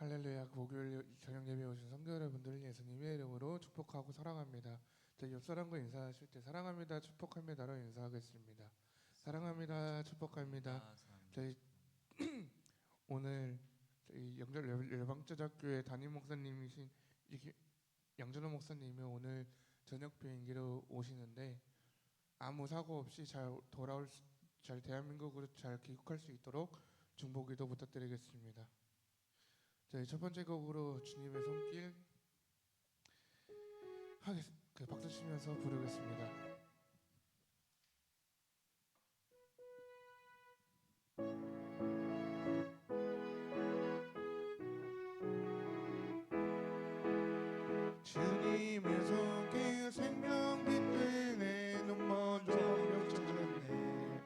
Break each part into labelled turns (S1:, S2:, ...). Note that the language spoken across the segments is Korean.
S1: 할렐루야. 목요일 저녁 예배 오신 성도 여러분들 예수님의 이름으로 축복하고 사랑합니다. 저희 옆 사람과 인사하실 때 사랑합니다, 축복합니다로 인사하겠습니다. 사랑합니다, 축복합니다. 저희 오늘 저희 영절 열방제자교회 담임 목사님이신 양준호 목사님이 오늘 저녁 비행기로 오시는데 아무 사고 없이 잘 대한민국으로 잘 귀국할 수 있도록 중보기도 부탁드리겠습니다. 저희 첫 번째 곡으로 주님의 손길 박수 치면서 부르겠습니다. 주님의 손길 생명 빛등에 눈먼 조명 찾았네.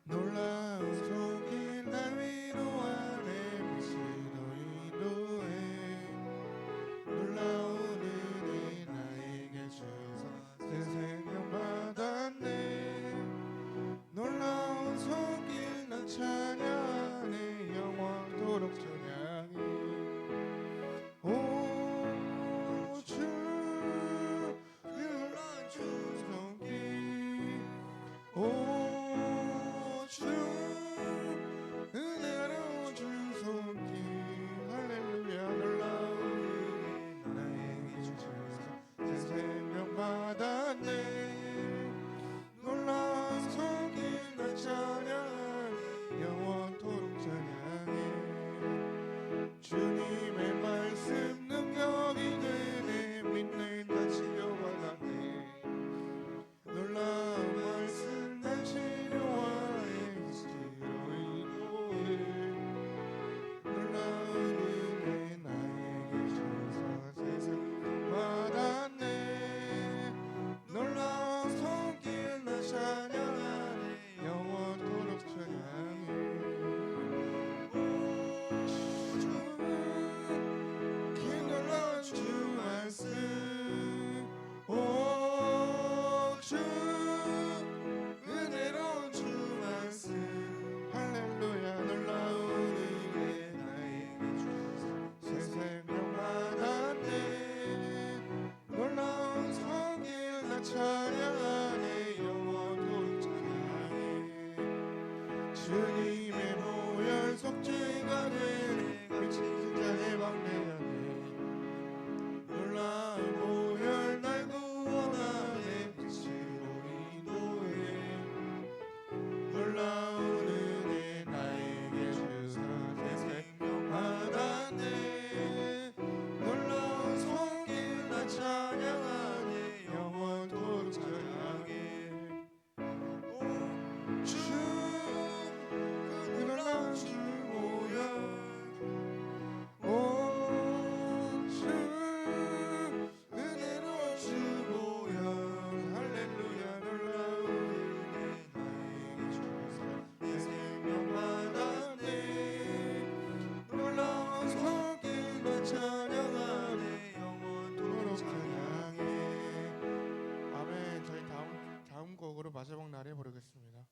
S1: 놀라운 손길 날 위로하네. 빛으로 인도해. 놀라운 은혜 나에게 주사 새 생명 받았네. 놀라운 손길 난 찬양하네. 영원토록 찬양해. 주님의 말씀 능력이 되네. 믿는다 치료받았네. 놀라운 말씀 날 치료하네. 빛으로 인도해. 놀라운 은혜 나에게 주사 새 생명 받았네. 놀라운 손길 나 찬양하네. 영원토록 찬양해. 주 은혜로운 주 말씀 할렐루야. 놀라운 은혜 나에게 주사 새 생명 받았네. 놀라운 손길 나 찬양하네. 영원토록 찬양해. 주님의 보혈 속죄가 되네. 미친 자의 방패하네. 놀라운 보혈 날 구원하네. 빛으로 인도해. 놀라운 은혜 나에게 주사 새 생명 받았네. 놀라운 손길 나 찬양하네. 영원토록 찬양해. 주 놀라운 주 보혈 다음 곡으로 마지막 날에 부르겠습니다.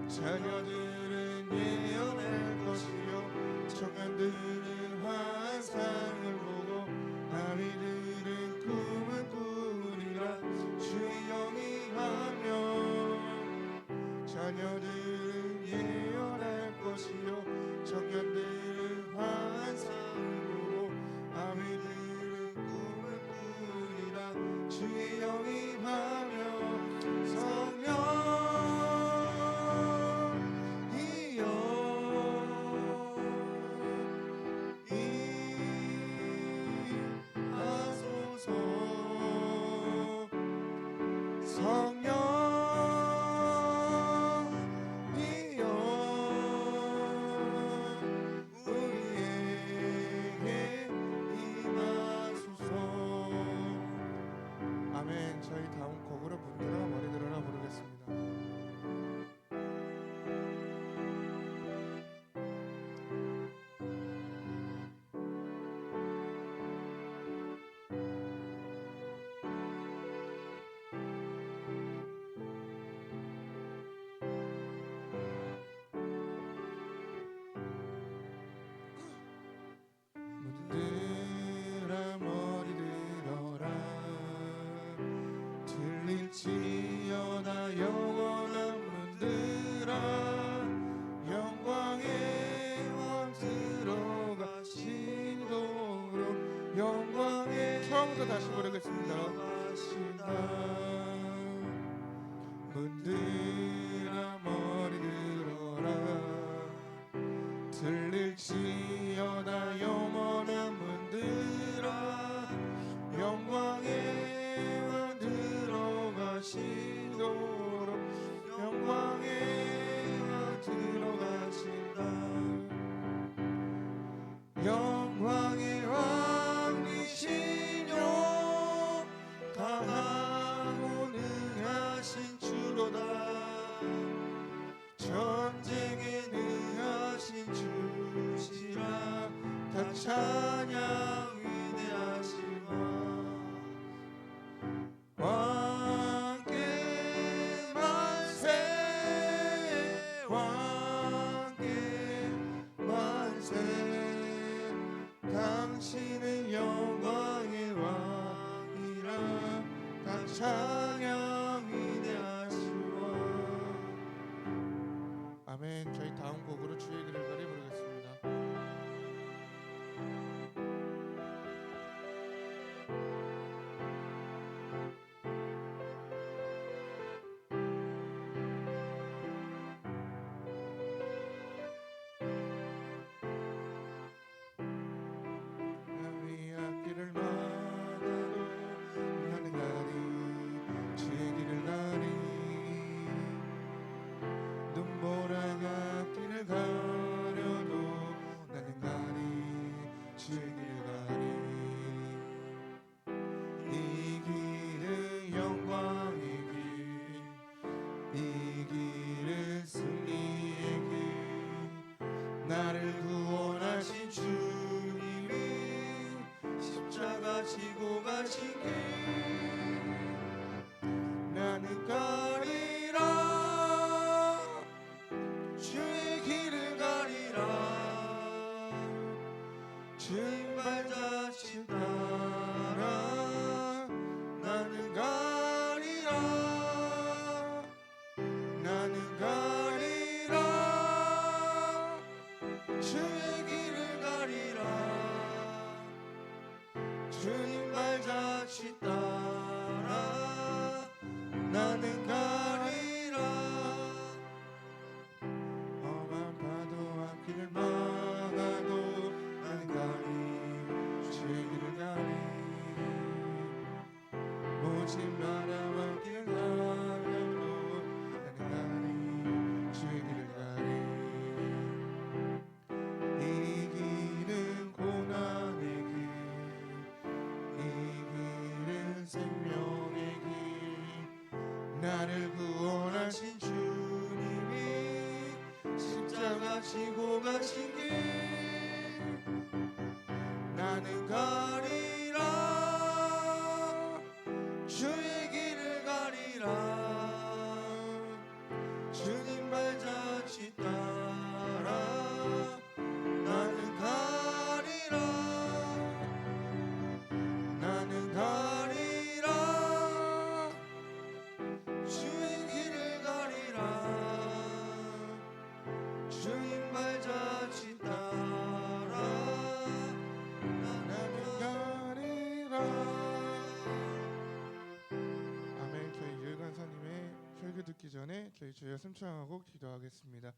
S1: 자녀들은 예언할 것이요 청년들은 환상을 보고 아이들은 꿈을 꾸리라. 주의 영이 하며 자녀들은 예언할 것이요 청년들은 환상을 보고 아이들은 꿈을 꾸리라. 주의 영이 하며 세워서 다시 부르겠습니다. 문들아 머리 들어라 들릴지어다 영원한 문들아 영광에 들어가시도록 영광에 들어가신다. 영광의 왕이시뇨 강하고 능하신 주로다 전쟁에 능하신 주시라 다 찬양 위대하신 왕께 만세 왕께 만세 당신은 영광의 왕이라 다 찬양 위대하신 왕. 아멘. 저희 다음 곡으로 주의 길을 가리 부르겠습니다. 길을 막아도 나는 가리 주의 길을 가리 눈보라가 길을 가려도 나는 가리 주의 길을 가리 이 길은 영광의 길 이 길은 승리의 길 나를 구원하신 주님이 십자가 지고 가신 길 나는 가리라 주의 길을 가리라 주님 발자취 따라 나는 가리라 나는 가리라 주의 길을 가리라 주님 발자취 따라 나는 가리라 험한 파도와 길을 막아도 나는 가리 주의 길을 가리 모진 바람과 길을 가려도 나는 가리 주의 길을 가리 이 길은 고난의 길 이 길은 생명의 길 나를 구원하신 주님이 십자가 지고 가신 길 나는 가리라 주의 길을 가리라 주님 발자취 따라 나는 가리라 나는 가리라 주의 길을 가리라 주님 발자취 따라 나는 가리라. 아멘. 저희 유일간사님의 설교 듣기 전에 저희 주여 승창하고 기도하겠습니다.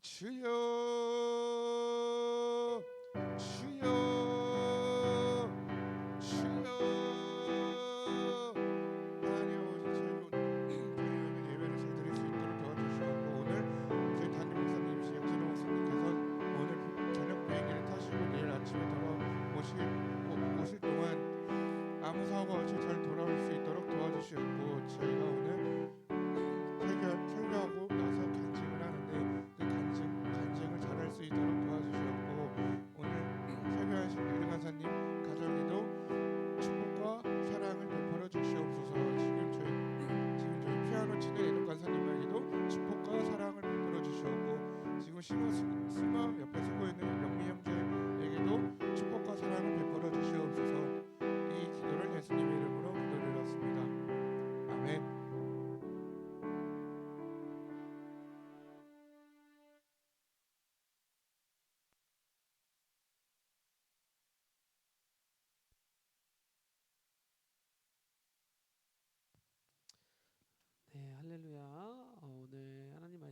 S1: 주여 주여 주여 하나님 아버지 저희 오늘 예배를 잘 드릴 수 있도록 도와주시고 오늘 저희 담임 목사님 양진호 목사님께서 오늘 저녁 비행기를 타시고 내일 아침에 돌아오실 동안 아무 사고가 없이 잘 돌아올 수 있도록 도와주시고 저희가 오늘 설교하고 나서 간증을 하는데 그 간증을 잘할 수 있도록 도와주셨고 오늘 설교하신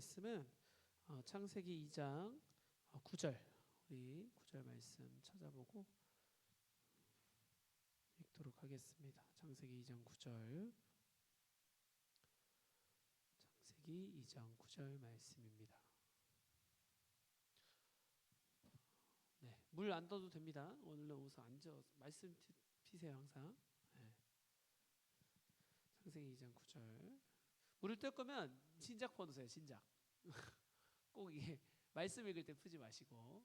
S2: 말씀은 창세기 2장 9절, 우리 9절 말씀 찾아보고 읽도록 하겠습니다. 창세기 2장 9절, 창세기 2장 9절 말씀입니다. 네, 물 안 떠도 됩니다. 오늘은 오서 앉아 말씀 피세요 항상. 네. 창세기 2장 9절. 물을 뜰 거면 신작 퍼놓으세요. 신작. 꼭 이게 말씀 읽을 때 푸지 마시고.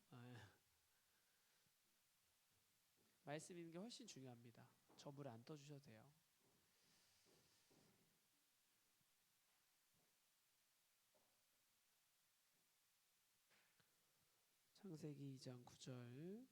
S2: 말씀 읽는 게 훨씬 중요합니다. 저 물 안 떠주셔도 돼요. 창세기 2장 9절.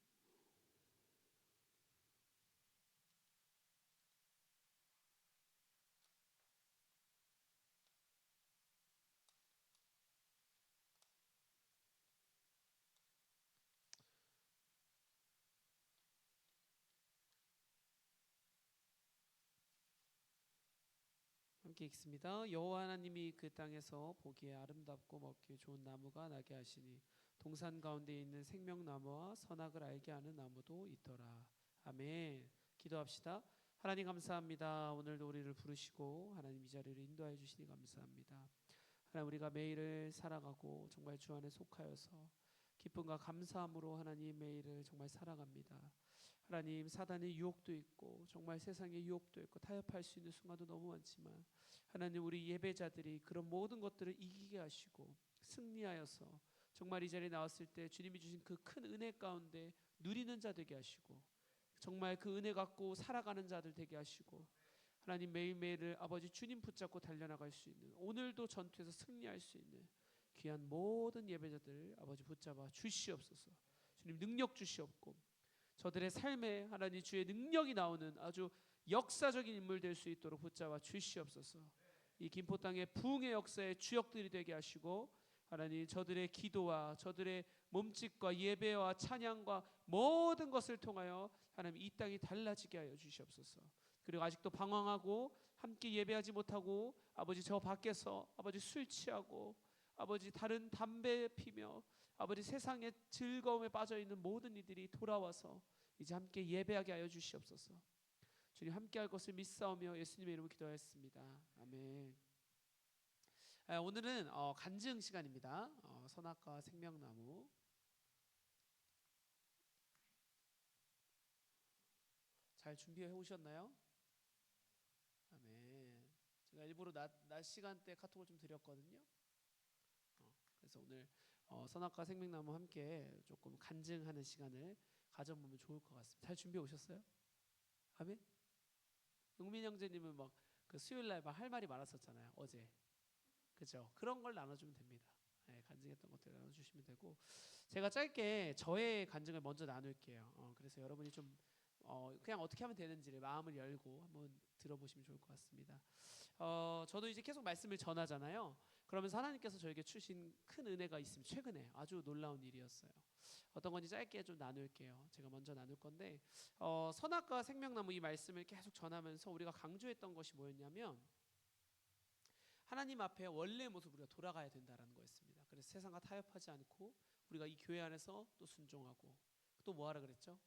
S2: 함께 읽습니다. 여호와 하나님이 그 땅에서 보기에 아름답고 먹기에 좋은 나무가 나게 하시니 동산 가운데 있는 생명나무와 선악을 알게 하는 나무도 있더라. 아멘. 기도합시다. 하나님 감사합니다. 오늘도 우리를 부르시고 하나님 이 자리를 인도하여 주시니 감사합니다. 하나님, 우리가 매일을 살아가고 정말 주 안에 속하여서 기쁨과 감사함으로 하나님 매일을 정말 살아갑니다. 하나님, 사단의 유혹도 있고 정말 세상의 유혹도 있고 타협할 수 있는 순간도 너무 많지만 하나님, 우리 예배자들이 그런 모든 것들을 이기게 하시고 승리하여서 정말 이 자리에 나왔을 때 주님이 주신 그 큰 은혜 가운데 누리는 자 되게 하시고 정말 그 은혜 갖고 살아가는 자들 되게 하시고 하나님, 매일매일을 아버지 주님 붙잡고 달려나갈 수 있는, 오늘도 전투에서 승리할 수 있는 귀한 모든 예배자들 아버지 붙잡아 주시옵소서. 주님 능력 주시옵고 저들의 삶에 하나님 주의 능력이 나오는 아주 역사적인 인물 될 수 있도록 붙잡아 주시옵소서. 이 김포 땅의 부흥의 역사의 주역들이 되게 하시고 하나님, 저들의 기도와 저들의 몸짓과 예배와 찬양과 모든 것을 통하여 하나님 이 땅이 달라지게 하여 주시옵소서. 그리고 아직도 방황하고 함께 예배하지 못하고 아버지 저 밖에서 아버지 술 취하고 아버지 다른 담배 피며 아버지 세상의 즐거움에 빠져 있는 모든 이들이 돌아와서 이제 함께 예배하게 하여 주시옵소서. 주님 함께할 것을 믿사오며 예수님의 이름으로 기도하였습니다. 아멘. 오늘은 간증 시간입니다. 선악과 생명나무. 잘 준비해 오셨나요? 아멘. 제가 일부러 낮 시간대 카톡을 좀 드렸거든요. 그래서 오늘 선악과 생명나무 함께 조금 간증하는 시간을 가져보면 좋을 것 같습니다. 잘 준비해 오셨어요? 아멘. 용민 형제님은 막 그 수요일 날 막 할 말이 많았었잖아요. 어제. 그죠? 그런 걸 나눠주면 됩니다. 네, 간증했던 것들 나눠주시면 되고, 제가 짧게 저의 간증을 먼저 나눌게요. 그래서 여러분이 좀 그냥 어떻게 하면 되는지를 마음을 열고 한번 들어보시면 좋을 것 같습니다. 저도 이제 계속 말씀을 전하잖아요. 그러면서 하나님께서 저에게 주신 큰 은혜가 있습니다. 최근에 아주 놀라운 일이었어요. 어떤 건지 짧게 좀 나눌게요. 제가 먼저 나눌 건데, 선악과 생명나무 이 말씀을 계속 전하면서 우리가 강조했던 것이 뭐였냐면, 하나님 앞에 원래 모습 우리가 돌아가야 된다라는 거였습니다. 그래서 세상과 타협하지 않고 우리가 이 교회 안에서 또 순종하고, 또 뭐하라 그랬죠?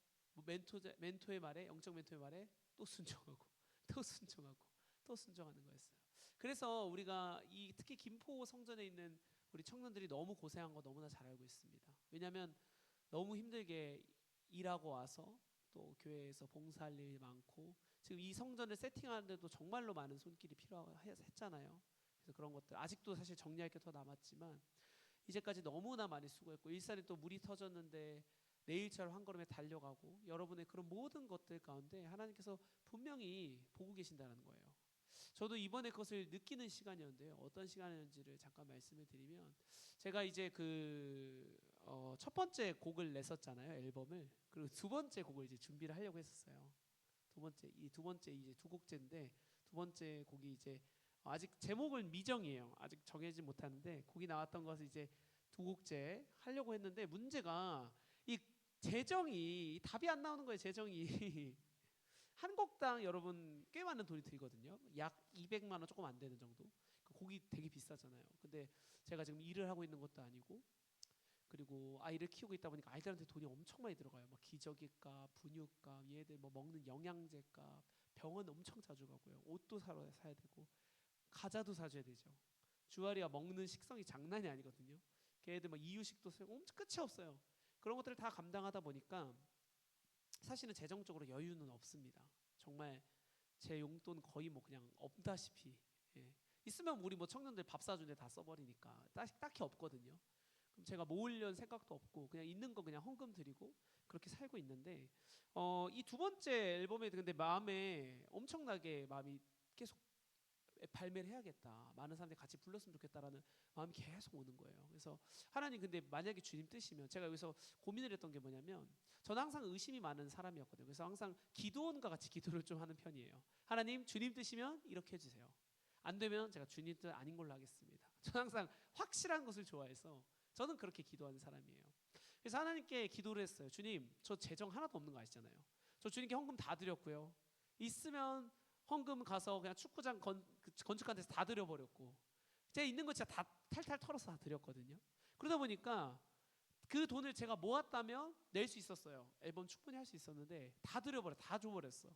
S2: 멘토의 말에, 영적 멘토의 말에 또 순종하고 또 순종하고 또 순종하는 거였어요. 그래서 우리가 특히 김포 성전에 있는 우리 청년들이 너무 고생한 거 너무나 잘 알고 있습니다. 왜냐하면 너무 힘들게 일하고 와서 또 교회에서 봉사할 일이 많고, 지금 이 성전을 세팅하는데도 정말로 많은 손길이 필요했잖아요. 그래서 그런 것들 아직도 사실 정리할 게 더 남았지만 이제까지 너무나 많이 수고했고, 일산에 또 물이 터졌는데 내일처럼 한 걸음에 달려가고, 여러분의 그런 모든 것들 가운데 하나님께서 분명히 보고 계신다는 거예요. 저도 이번에 그것을 느끼는 시간이었는데요. 어떤 시간이었는지를 잠깐 말씀을 드리면, 제가 이제 첫 번째 곡을 냈었잖아요, 앨범을. 그리고 두 번째 곡을 이제 준비를 하려고 했었어요. 두 번째 이제 두 곡째인데, 두 번째 곡이 이제 아직 제목은 미정이에요. 아직 정해지 못하는데 곡이 나왔던 것을 이제 두 곡째 하려고 했는데, 문제가 이 재정이 답이 안 나오는 거예요. 재정이 한 곡당 여러분 꽤 많은 돈이 들거든요. 약 200만 원 조금 안 되는 정도. 곡이 되게 비싸잖아요. 근데 제가 지금 일을 하고 있는 것도 아니고 그리고 아이를 키우고 있다 보니까 아이들한테 돈이 엄청 많이 들어가요. 막 기저귀값, 분유값, 얘들 뭐 먹는 영양제값, 병원 엄청 자주 가고요. 옷도 사야 되고 과자도 사줘야 되죠. 주아리가 먹는 식성이 장난이 아니거든요. 걔네들 막 이유식도 쓰고 엄청 끝이 없어요. 그런 것들을 다 감당하다 보니까 사실은 재정적으로 여유는 없습니다. 정말 제 용돈 거의 뭐 그냥 없다시피. 예. 있으면 우리 뭐 청년들 밥 사주는데 다 써버리니까 딱히 없거든요. 그럼 제가 모으려는 생각도 없고 그냥 있는 거 그냥 헌금 드리고 그렇게 살고 있는데 이 두 번째 앨범에 근데 마음에 엄청나게 마음이 계속 발매를 해야겠다. 많은 사람들이 같이 불렀으면 좋겠다라는 마음이 계속 오는 거예요. 그래서 하나님 근데 만약에 주님 뜻이면 제가 여기서 고민을 했던 게 뭐냐면 저는 항상 의심이 많은 사람이었거든요. 그래서 항상 기도원과 같이 기도를 좀 하는 편이에요. 하나님 주님 뜻이면 이렇게 해주세요. 안 되면 제가 주님 뜻 아닌 걸로 하겠습니다. 저는 항상 확실한 것을 좋아해서 저는 그렇게 기도하는 사람이에요. 그래서 하나님께 기도를 했어요. 주님 저 재정 하나도 없는 거 아시잖아요. 저 주님께 헌금 다 드렸고요. 있으면 헌금 가서 그냥 축구장 건축한 데서 다 드려버렸고 제가 있는 거 진짜 다 탈탈 털어서 다 드렸거든요. 그러다 보니까 그 돈을 제가 모았다면 낼 수 있었어요. 앨범 충분히 할 수 있었는데 다 줘버렸어.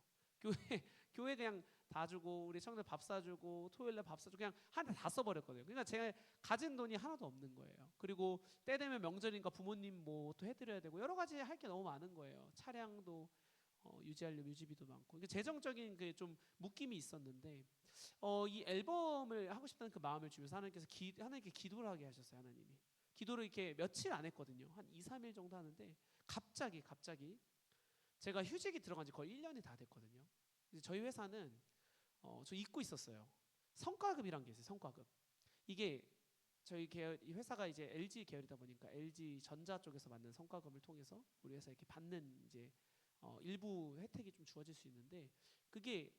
S2: 교회 그냥 다 주고 우리 청년 밥 사주고 토요일에 밥 사주고 그냥 한 대 다 써버렸거든요. 그러니까 제가 가진 돈이 하나도 없는 거예요. 그리고 때 되면 명절이니까 부모님 뭐 또 해드려야 되고 여러 가지 할 게 너무 많은 거예요. 차량도 유지하려면 유지비도 많고 그러니까 재정적인 그 좀 묶임이 있었는데 이 앨범을 하고 싶다는 그 마음을 주면서 하나님께서 하나님께 기도를 하게 하셨어요. 하나님이 기도를 이렇게 며칠 안 했거든요. 한 2, 3일 정도 하는데 갑자기 제가 휴직이 들어간 지 거의 1년이 다 됐거든요. 저희 회사는 저 잊고 있었어요. 성과급이란 게 있어요. 성과급. 이게 저희 계열 이 회사가 이제 LG 계열이다 보니까 LG 전자 쪽에서 받는 성과급을 통해서 우리 회사 이렇게 받는 이제 일부 혜택이 좀 주어질 수 있는데 그게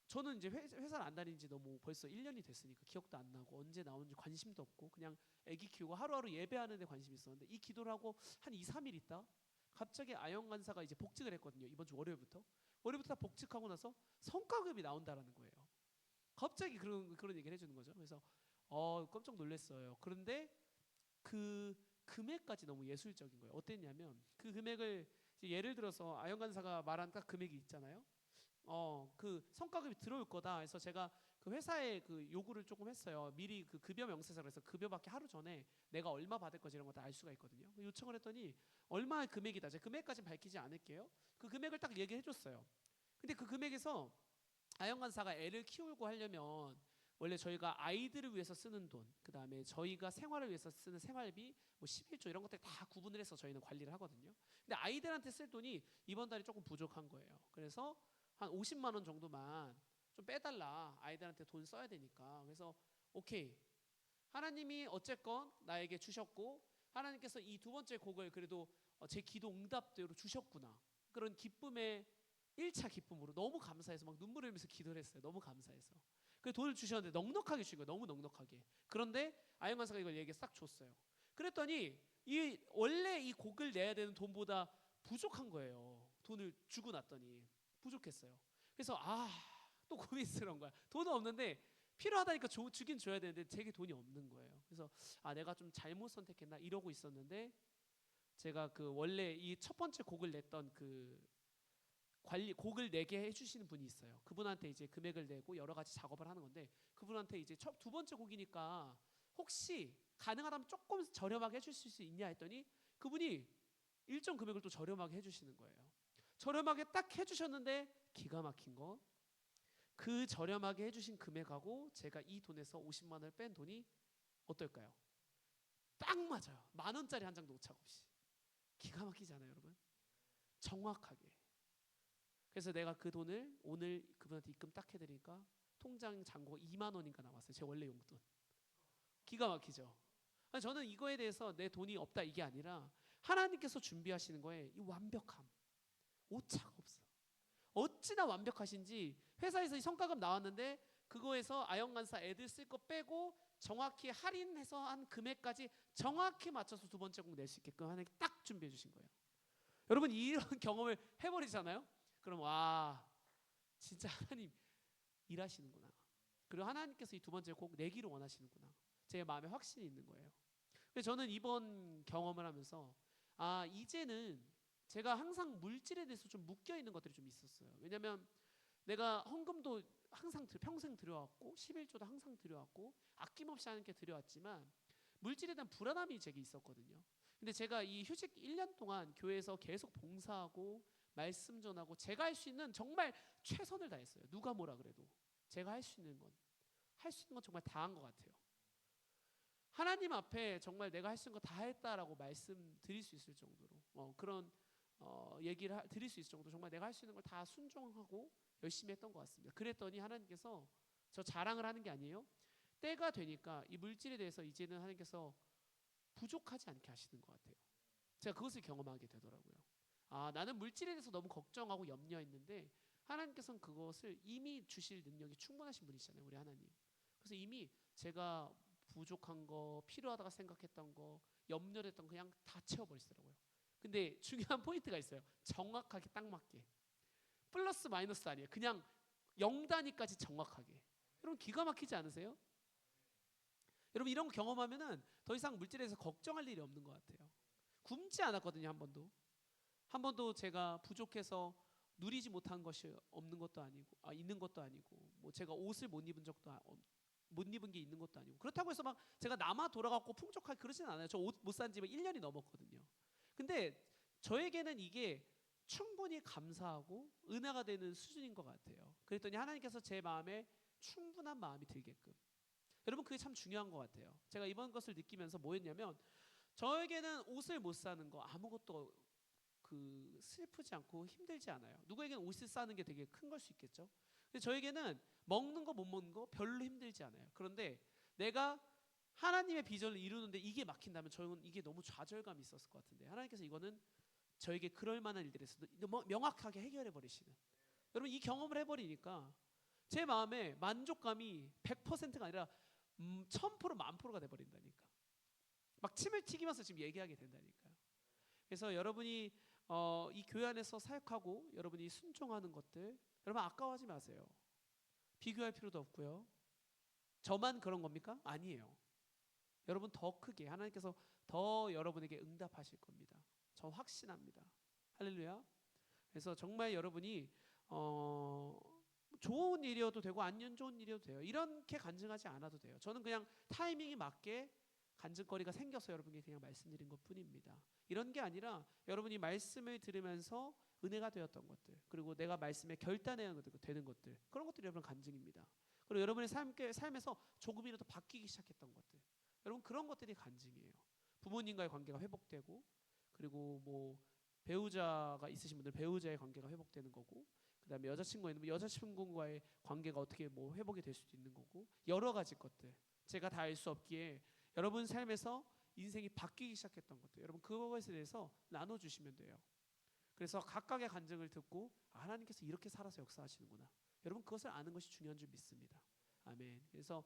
S2: 저는 이제 회사를 안 다닌 지 너무 벌써 1년이 됐으니까 기억도 안 나고 언제 나오는지 관심도 없고 그냥 아기 키우고 하루하루 예배하는 데 관심이 있었는데 이 기도를 하고 한 2, 3일 있다 갑자기 아영 간사가 이제 복직을 했거든요. 이번 주 월요일부터 복직하고 나서 성과급이 나온다라는 거예요. 갑자기 그런 얘기를 해주는 거죠. 그래서 깜짝 놀랐어요. 그런데 그 금액까지 너무 예술적인 거예요. 어땠냐면 그 금액을 예를 들어서 아영 간사가 말한 딱 금액이 있잖아요. 그 성과급이 들어올 거다 해서 제가 그 회사에 그 요구를 조금 했어요. 미리 그 급여 명세서를 해서 급여 받기 하루 전에 내가 얼마 받을 거지 이런 거 다 알 수가 있거든요. 요청을 했더니 얼마의 금액이다. 제가 금액까지는 밝히지 않을게요. 그 금액을 딱 얘기해 줬어요. 근데 그 금액에서 아영 간사가 애를 키우고 하려면 원래 저희가 아이들을 위해서 쓰는 돈, 그 다음에 저희가 생활을 위해서 쓰는 생활비, 뭐 11조 이런 것들 다 구분을 해서 저희는 관리를 하거든요. 근데 아이들한테 쓸 돈이 이번 달에 조금 부족한 거예요. 그래서 한 50만 원 정도만 좀 빼달라. 아이들한테 돈 써야 되니까. 그래서 오케이. 하나님이 어쨌건 나에게 주셨고 하나님께서 이 두 번째 곡을 그래도 제 기도 응답대로 주셨구나. 그런 기쁨의 1차 기쁨으로 너무 감사해서 막 눈물을 흘리면서 기도를 했어요. 너무 감사해서. 그 돈을 주셨는데 넉넉하게 주신 거예요. 너무 넉넉하게. 그런데 아영 간사가 이걸 얘기 싹 줬어요. 그랬더니 원래 이 곡을 내야 되는 돈보다 부족한 거예요. 돈을 주고 났더니 부족했어요. 그래서 또 고민스러운 거야. 돈은 없는데 필요하다니까 주긴 줘야 되는데 제게 돈이 없는 거예요. 그래서 내가 좀 잘못 선택했나 이러고 있었는데 제가 그 원래 이 첫 번째 곡을 냈던 그 곡을 내게 해주시는 분이 있어요. 그분한테 이제 금액을 내고 여러 가지 작업을 하는 건데 그분한테 이제 두 번째 곡이니까 혹시 가능하다면 조금 저렴하게 해주실 수 있냐 했더니 그분이 일정 금액을 또 저렴하게 해주시는 거예요. 저렴하게 딱 해주셨는데 기가 막힌 거 그 저렴하게 해주신 금액하고 제가 이 돈에서 50만 원을 뺀 돈이 어떨까요? 딱 맞아요. 10,000원짜리 한 장도 오차가 없이. 기가 막히잖아요, 여러분. 정확하게. 그래서 내가 그 돈을 오늘 그분한테 입금 딱 해드리니까 통장 잔고가 2만 원인가 나왔어요. 제 원래 용돈. 기가 막히죠. 저는 이거에 대해서 내 돈이 없다 이게 아니라 하나님께서 준비하시는 거에 이 완벽함, 오차가 없어. 어찌나 완벽하신지 회사에서 이 성과급 나왔는데 그거에서 아영간사 애들 쓸 거 빼고 정확히 할인해서 한 금액까지 정확히 맞춰서 두 번째 곡 낼 수 있게끔 하나님 딱 준비해 주신 거예요. 여러분 이런 경험을 해버리잖아요. 그럼 와 진짜 하나님 일하시는구나. 그리고 하나님께서 이 두 번째 꼭 내기를 원하시는구나. 제 마음에 확신이 있는 거예요. 그래서 저는 이번 경험을 하면서 이제는 제가 항상 물질에 대해서 좀 묶여 있는 것들이 좀 있었어요. 왜냐하면 내가 헌금도 항상 평생 드려왔고 11조도 항상 드려왔고 아낌없이 하나님께 드려왔지만 물질에 대한 불안함이 제게 있었거든요. 근데 제가 이 휴직 1년 동안 교회에서 계속 봉사하고 말씀 전하고 제가 할 수 있는 정말 최선을 다했어요. 누가 뭐라 그래도 제가 할 수 있는 건 정말 다 한 것 같아요. 하나님 앞에 정말 내가 할 수 있는 거 다 했다라고 말씀드릴 수 있을 정도로 그런 얘기를 드릴 수 있을 정도로 정말 내가 할 수 있는 걸 다 순종하고 열심히 했던 것 같습니다. 그랬더니 하나님께서 저 자랑을 하는 게 아니에요. 때가 되니까 이 물질에 대해서 이제는 하나님께서 부족하지 않게 하시는 것 같아요. 제가 그것을 경험하게 되더라고요. 나는 물질에 대해서 너무 걱정하고 염려했는데 하나님께서는 그것을 이미 주실 능력이 충분하신 분이시잖아요. 우리 하나님. 그래서 이미 제가 부족한 거, 필요하다가 생각했던 거, 염려했던 거 그냥 다 채워버리시더라고요. 근데 중요한 포인트가 있어요. 정확하게 딱 맞게. 플러스 마이너스 아니에요. 그냥 0단위까지 정확하게. 여러분 기가 막히지 않으세요? 여러분 이런 거 경험하면은 더 이상 물질에 대해서 걱정할 일이 없는 것 같아요. 굶지 않았거든요. 한 번도 제가 부족해서 누리지 못한 것이 없는 것도 아니고 있는 것도 아니고 뭐 제가 옷을 못 입은 게 있는 것도 아니고 그렇다고 해서 막 제가 남아 돌아가고 풍족하게 그러진 않아요. 저 옷 못 산 지 1년이 넘었거든요. 근데 저에게는 이게 충분히 감사하고 은혜가 되는 수준인 것 같아요. 그랬더니 하나님께서 제 마음에 충분한 마음이 들게끔. 여러분 그게 참 중요한 것 같아요. 제가 이번 것을 느끼면서 뭐였냐면 저에게는 옷을 못 사는 거 아무것도 슬프지 않고 힘들지 않아요. 누구에게는 옷을 사는 게 되게 큰 걸 수 있겠죠. 근데 저에게는 먹는 거 못 먹는 거 별로 힘들지 않아요. 그런데 내가 하나님의 비전을 이루는데 이게 막힌다면 저는 이게 너무 좌절감이 있었을 것 같은데 하나님께서 이거는 저에게 그럴 만한 일들에서 명확하게 해결해 버리시는. 여러분 이 경험을 해버리니까 제 마음에 만족감이 100%가 아니라 1000% 만프로가 돼버린다니까. 막 침을 튀기면서 지금 얘기하게 된다니까요. 그래서 여러분이 이 교회 안에서 사역하고 여러분이 순종하는 것들 여러분 아까워하지 마세요. 비교할 필요도 없고요. 저만 그런 겁니까? 아니에요. 여러분 더 크게 하나님께서 더 여러분에게 응답하실 겁니다. 저 확신합니다. 할렐루야. 그래서 정말 여러분이 좋은 일이어도 되고 안 좋은 일이어도 돼요. 이렇게 간증하지 않아도 돼요. 저는 그냥 타이밍이 맞게 간증거리가 생겨서 여러분께 그냥 말씀드린 것뿐입니다. 이런 게 아니라 여러분이 말씀을 들으면서 은혜가 되었던 것들 그리고 내가 말씀에 결단해야 되는 것들 그런 것들이 여러분 간증입니다. 그리고 여러분의 삶에서 조금이라도 바뀌기 시작했던 것들 여러분 그런 것들이 간증이에요. 부모님과의 관계가 회복되고 그리고 뭐 배우자가 있으신 분들 배우자의 관계가 회복되는 거고 그다음에 여자친구가 있는 여자친구와의 관계가 어떻게 뭐 회복이 될 수도 있는 거고 여러 가지 것들 제가 다 알 수 없기에 여러분 삶에서 인생이 바뀌기 시작했던 것들 여러분 그것에 대해서 나눠주시면 돼요. 그래서 각각의 간증을 듣고 하나님께서 이렇게 살아서 역사하시는구나 여러분 그것을 아는 것이 중요한 줄 믿습니다. 아멘. 그래서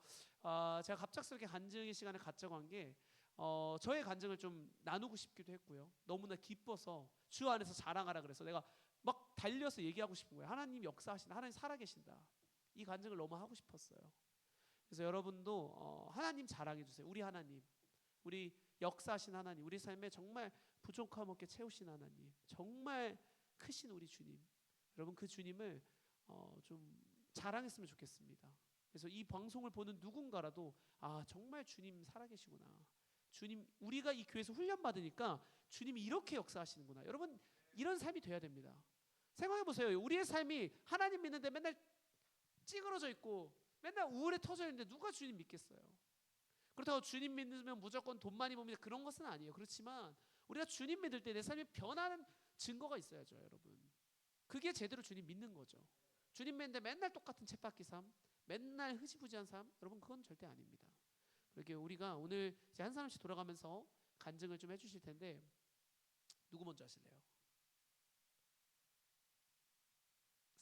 S2: 제가 갑작스럽게 간증의 시간을 갖자고 한 게 저의 간증을 좀 나누고 싶기도 했고요. 너무나 기뻐서 주 안에서 자랑하라 그래서 내가 막 달려서 얘기하고 싶은 거예요. 하나님 역사하신다. 하나님 살아계신다. 이 간증을 너무 하고 싶었어요. 그래서 여러분도 하나님 자랑해 주세요. 우리 하나님, 우리 역사하신 하나님, 우리 삶에 정말 부족함 없게 채우신 하나님, 정말 크신 우리 주님. 여러분 그 주님을 좀 자랑했으면 좋겠습니다. 그래서 이 방송을 보는 누군가라도 정말 주님 살아계시구나. 주님 우리가 이 교회에서 훈련 받으니까 주님이 이렇게 역사하시는구나. 여러분 이런 삶이 돼야 됩니다. 생각해 보세요. 우리의 삶이 하나님 믿는데 맨날 찌그러져 있고 맨날 우울에 터져 있는데 누가 주님 믿겠어요? 그렇다고 주님 믿으면 무조건 돈 많이 봅니다. 그런 것은 아니에요. 그렇지만 우리가 주님 믿을 때 내 삶이 변하는 증거가 있어야죠, 여러분. 그게 제대로 주님 믿는 거죠. 주님 믿는데 맨날 똑같은 쳇바퀴 삶, 맨날 흐지부지한 삶, 여러분 그건 절대 아닙니다. 그렇게 우리가 오늘 이제 한 사람씩 돌아가면서 간증을 좀 해주실 텐데 누구 먼저 하실래요?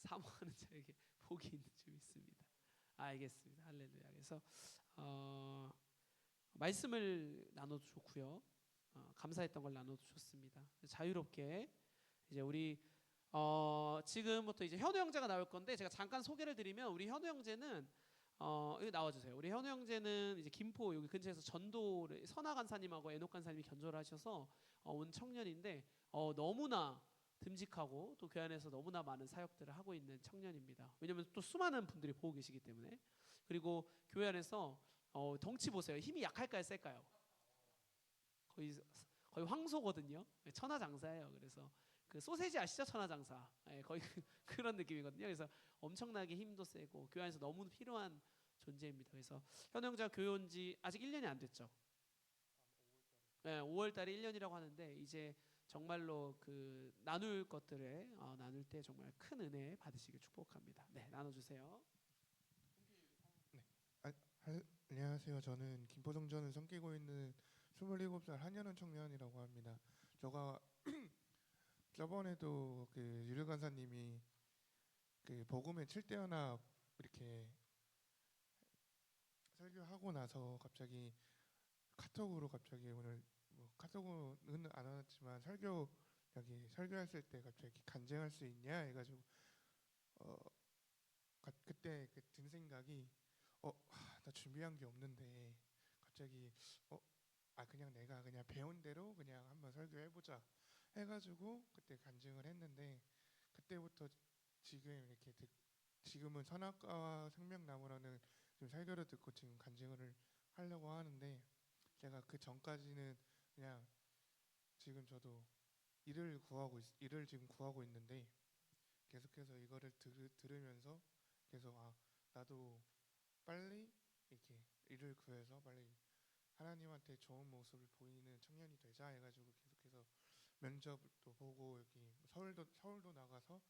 S2: 사모하는 자에게 복이 있는 줄 믿습니다. 알겠습니다. 할렐루야. 그래서 말씀을 나눠도 좋고요. 감사했던 걸 나눠도 좋습니다. 자유롭게 이제 우리 지금부터 이제 현우 형제가 나올 건데 제가 잠깐 소개를 드리면 우리 현우 형제는 여기 나와주세요. 우리 현우 형제는 이제 김포 여기 근처에서 전도를 선화 간사님하고 애녹 간사님이 견조를 하셔서 온 청년인데 너무나 듬직하고 또 교회 안에서 너무나 많은 사역들을 하고 있는 청년입니다. 왜냐하면 또 수많은 분들이 보고 계시기 때문에. 그리고 교회 안에서 덩치 보세요. 힘이 약할까요, 셀까요? 거의 황소거든요. 천하장사예요. 그래서 그 소세지 아시죠? 천하장사. 거의 그런 느낌이거든요. 그래서 엄청나게 힘도 세고 교회 안에서 너무 필요한 존재입니다. 그래서 현우 형제가 교회 온 지 아직 1년이 안 됐죠. 5월 달에 1년이라고 하는데 이제 정말로 그 나눌 것들을 나눌 때 정말 큰 은혜 받으시길 축복합니다. 네, 나눠주세요.
S1: 네. 아, 안녕하세요. 저는 김포성전을 섬기고 있는 27살 한현원 청년이라고 합니다. 제가 저번에도 그 유료 간사님이 그 복음의 7대 연합 이렇게 설교하고 나서 갑자기 카톡으로 갑자기 오늘 뭐 카톡은 안 왔지만 설교 여기 설교했을 때 갑자기 간증할 수 있냐 해가지고 어 그때 든 생각이 나 준비한 게 없는데 갑자기 그냥 내가 그냥 배운 대로 그냥 한번 설교해보자 해가지고 그때 간증을 했는데 그때부터 지금 이렇게 지금은 선악과와 생명나무라는 지금 설교를 듣고 지금 간증을 하려고 하는데 제가 그 전까지는 그냥 지금 저도 일을 지금 구하고 있는데 계속해서 이거를 들으면서 계속 나도 빨리 이렇게 일을 구해서 빨리 하나님한테 좋은 모습을 보이는 청년이 되자 해가지고 계속해서 면접도 보고 여기 서울도 나가서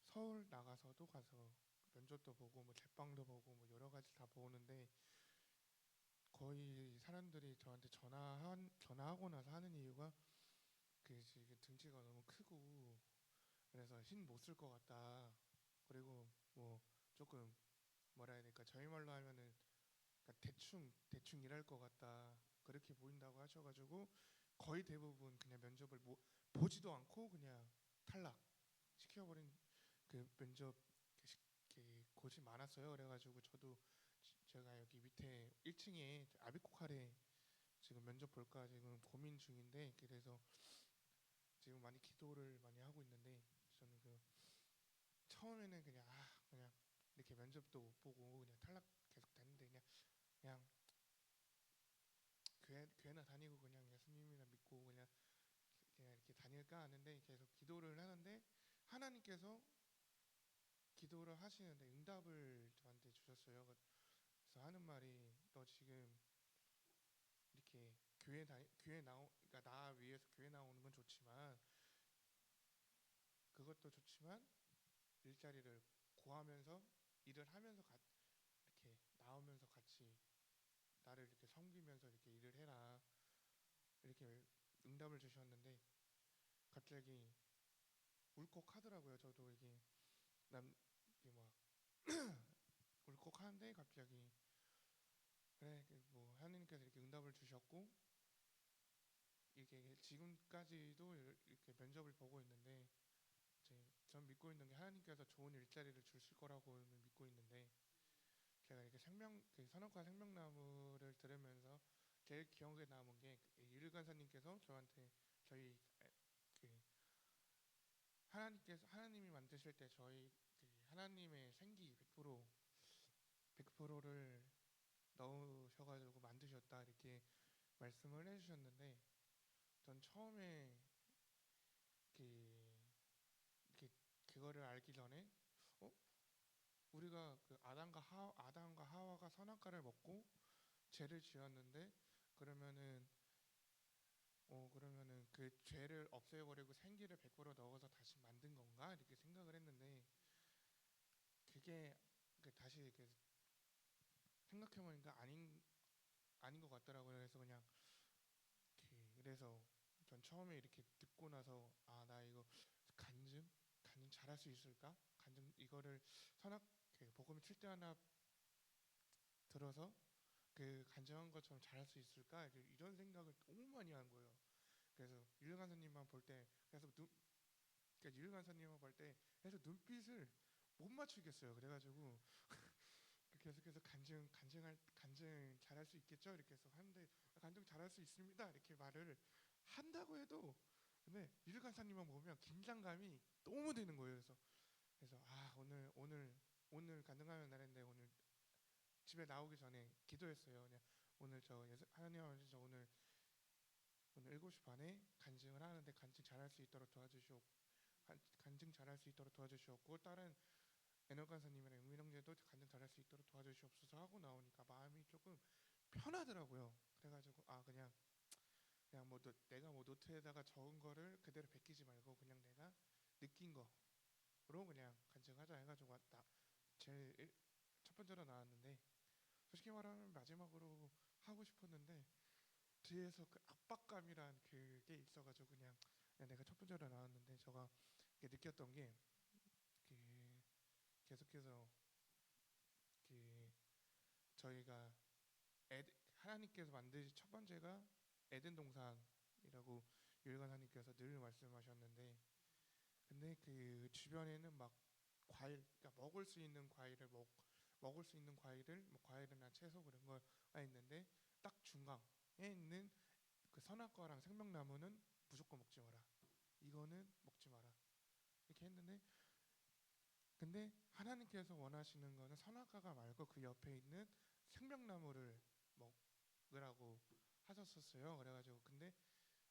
S1: 서울 나가서도 가서 면접도 보고 뭐 제빵도 보고 뭐 여러 가지 다 보는데 거의 사람들이 저한테 전화하고 나서 하는 이유가 그 지금 등치가 너무 크고 그래서 힘 못 쓸 것 같다. 그리고 뭐 조금 뭐라 해야 될까 저희 말로 하면은 그러니까 대충 일할 것 같다. 그렇게 보인다고 하셔가지고 거의 대부분 그냥 면접을 보지도 않고 그냥 탈락 시켜버린 그 면접 곳이 많았어요. 그래가지고 저도 제가 여기 밑에 1층에 아비코카레 지금 면접 볼까 지금 고민 중인데 그래서 지금 많이 기도를 많이 하고 있는데 저는 처음에는 그냥 이렇게 면접도 못 보고 그냥 탈락 계속 됐는데 그냥 교회나 다니고 그냥 예수님이나 믿고 그냥 이렇게 다닐까 하는데 계속 기도를 하는데 하나님께서 기도를 하시는데 응답을 저한테 주셨어요. 그래서 하는 말이 너 지금 이렇게 그러니까 나 위해서 교회 나오는 건 좋지만 그것도 좋지만 일자리를 구하면서 일을 하면서 이렇게 나오면서 같이 나를 이렇게 섬기면서 이렇게 일을 해라 이렇게 응답을 주셨는데 갑자기 울컥하더라고요. 저도 이게 막 울컥하는데 갑자기 그래 뭐 하나님께서 이렇게 응답을 주셨고 이게 지금까지도 이렇게 면접을 보고 있는데 전 믿고 있는 게 하나님께서 좋은 일자리를 주실 거라고는 믿고 있는데 제가 이렇게 선악과 생명나무를 들으면서 제일 기억에 남은 게 유일 간사님께서 저한테 저희 그 하나님이 만드실 때 저희 하나님의 생기 100%를 넣으셔가지고 만드셨다 이렇게 말씀을 해주셨는데 전 처음에 이렇게 그거를 알기 전에 우리가 아담과 하와가 선악과를 먹고 죄를 지었는데 그러면은 그 죄를 없애버리고 생기를 100% 넣어서 다시 만든 건가 이렇게 생각을 했는데 그게 다시 이렇게 생각해보니까 아닌 것 같더라고요. 그래서 그래서 전 처음에 이렇게 듣고 나서 나 이거 간증 잘할 수 있을까? 간증 이거를 복음 7대 하나 들어서 그 간증한 것처럼 잘할 수 있을까? 이런 생각을 너무 많이 한 거예요. 그래서 유일 간사님만 볼 때 그러니까 유일 간사님만 볼 때 계속 눈빛을 못 맞추겠어요. 그래가지고 계속해서 간증 잘할 수 있겠죠? 이렇게 해서 하는데 간증 잘할 수 있습니다. 이렇게 말을 한다고 해도 근데 유 간사님만 보면 긴장감이 너무 되는 거예요. 그래서 아 오늘 간증하는 날인데 오늘 집에 나오기 전에 기도했어요. 그냥 오늘 하나님 아버지 저 오늘 7시 반에 간증을 하는데 간증 잘할 수 있도록 도와주시옵고 간증 잘할 수 있도록 도와주시옵고 다른 애널 간사님이랑 영민 형제도 간증 잘할 수 있도록 도와주시옵소서 하고 나오니까 마음이 조금 편하더라고요. 그래가지고 아 그냥 뭐 내가 뭐 노트에다가 적은 거를 그대로 베끼지 말고 그냥 내가 느낀 거로 그냥 간증하자 해가지고 제일 첫 번째로 나왔는데 솔직히 말하면 마지막으로 하고 싶었는데 뒤에서 그 압박감이란 그게 있어가지고 그냥 내가 첫 번째로 나왔는데 제가 느꼈던 게 그 계속해서 그 저희가 하나님께서 만드신 첫 번째가 에덴 동산이라고 유일관 하나님께서 늘 말씀하셨는데 근데 그 주변에는 막 과일 그러니까 먹을 수 있는 과일을 뭐 과일이나 채소 그런 거가 있는데 딱 중앙에 있는 그 선악과랑 생명나무는 무조건 먹지 마라. 이거는 먹지 마라. 이렇게 했는데 근데 하나님께서 원하시는 거는 선악과가 말고 그 옆에 있는 생명나무를 먹으라고 하셨었어요. 그래가지고 근데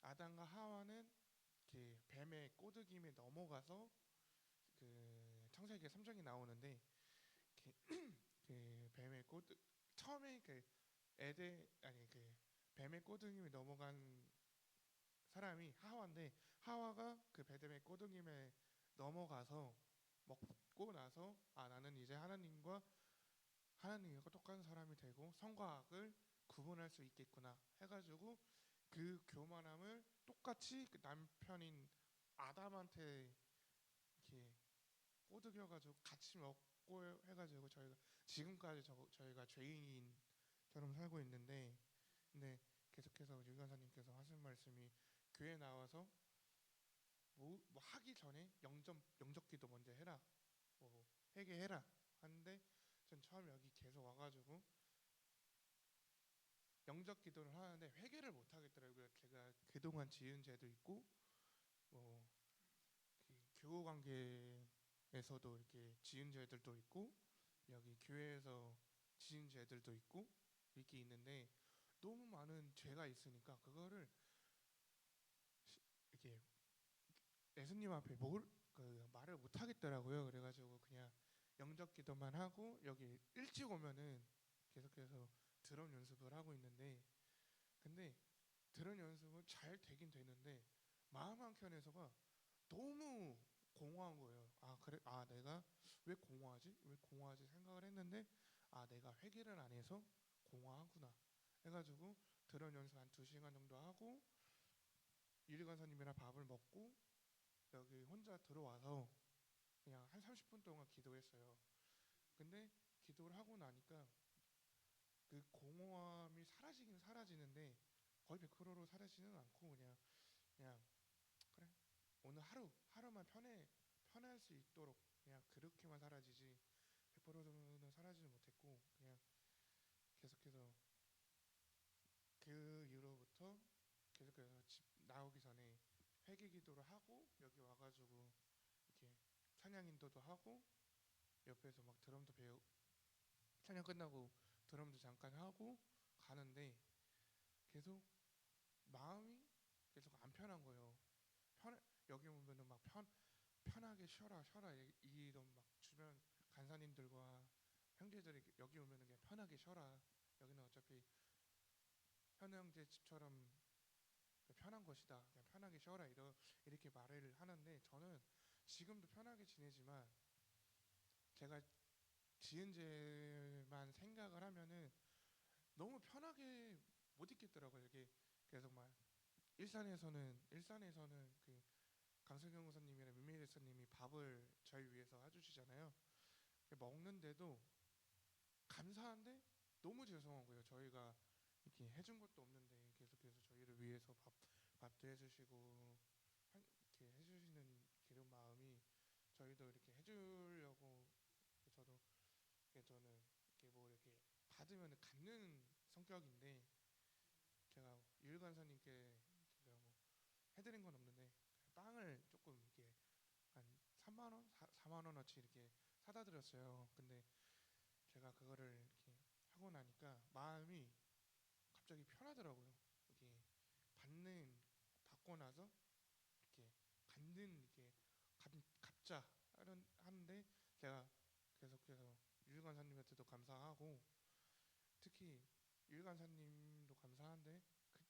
S1: 아담과 하와는 이렇게 뱀의 꼬드김에 넘어가서 그 창세기 3장이 나오는데 그 뱀의 꼬드 처음에 그 뱀의 꼬드김에 넘어간 사람이 하와인데 하와가 그 뱀의 꼬드김에 넘어가서 먹고 나서 아 나는 이제 하나님과 똑같은 사람이 되고 선과 악을 구분할 수 있겠구나 해가지고 그 교만함을 똑같이 그 남편인 아담한테 이렇게 꼬드겨가지고 같이 먹고 해가지고 저희가 지금까지 저희가 죄인처럼 살고 있는데 근데 계속해서 유관사님께서 하신 말씀이 교회 나와서 뭐 하기 전에 영접기도 먼저 해라 뭐 회개해라 하는데 전 처음 여기 계속 와가지고 영접 기도를 하는데 회개를 못 하겠더라고요. 제가 그동안 지은 죄도 있고 뭐 그 교우 관계에서도 이렇게 지은 죄들도 있고 여기 교회에서 지은 죄들도 있고 이렇게 있는데 너무 많은 죄가 있으니까 그거를 이렇게 예수님 앞에 말을 못 하겠더라고요. 그래가지고 그냥 영접 기도만 하고 여기 일찍 오면은 계속해서 드럼 연습을 하고 있는데 근데 드럼 연습은 잘 되긴 되는데 마음 한켠에서가 너무 공허한 거예요. 아 그래 내가 왜 공허하지? 왜 공허하지 생각을 했는데 아 내가 회개를 안 해서 공허하구나 해가지고 드럼 연습 한 2시간 정도 하고 유리 간사님이랑 밥을 먹고 여기 혼자 들어와서 그냥 한 30분 동안 기도했어요. 근데 기도를 하고 나니까 그 공허함이 사라지긴 사라지는데 거의 100%로 사라지는 않고 그냥 그래 오늘 하루만 편할 수 있도록 그냥 그렇게만 사라지지 100%는 사라지지 못했고 그냥 계속해서 그 이후로부터 계속해서 집 나오기 전에 회개 기도를 하고 여기 와가지고 이렇게 찬양 인도도 하고 옆에서 막 드럼도 찬양 끝나고 드럼도 잠깐 하고 가는데 계속 마음이 계속 안 편한 거예요. 여기 오면은 막 편하게 쉬어라 이런 막 주변 간사님들과 형제들이 여기 오면은 그냥 편하게 쉬어라. 여기는 어차피 현우 형제 집처럼 편한 것이다. 그냥 편하게 쉬어라 이렇게 말을 하는데 저는 지금도 편하게 지내지만 제가 지은 죄만 생각을 하면은 너무 편하게 못 있겠더라고요. 이게 계속 막 일산에서는 그 강승경 선생님이랑 민미리 선생님이 밥을 저희 위해서 해주시잖아요. 먹는데도 감사한데 너무 죄송한 거예요. 저희가 이렇게 해준 것도 없는데 계속해서 저희를 위해서 밥도 해주시고 이렇게 해주시는 그런 마음이 저희도 이렇게 해주려고 저는 이렇게 뭐 받으면 갖는 성격인데 제가 유일 간사님께 제가 뭐 해드린 건 없는데 빵을 조금 이렇게 한 3만 원, 4만 원어치 이렇게 사다 드렸어요. 근데 제가 그거를 이렇게 하고 나니까 마음이 갑자기 편하더라고요. 이게 받는 받고 나서 이렇게 갖는 이렇게 갑자 하는데 제가 계속해서 유일 간사님한테도 감사하고 특히 유일 간사님도 감사한데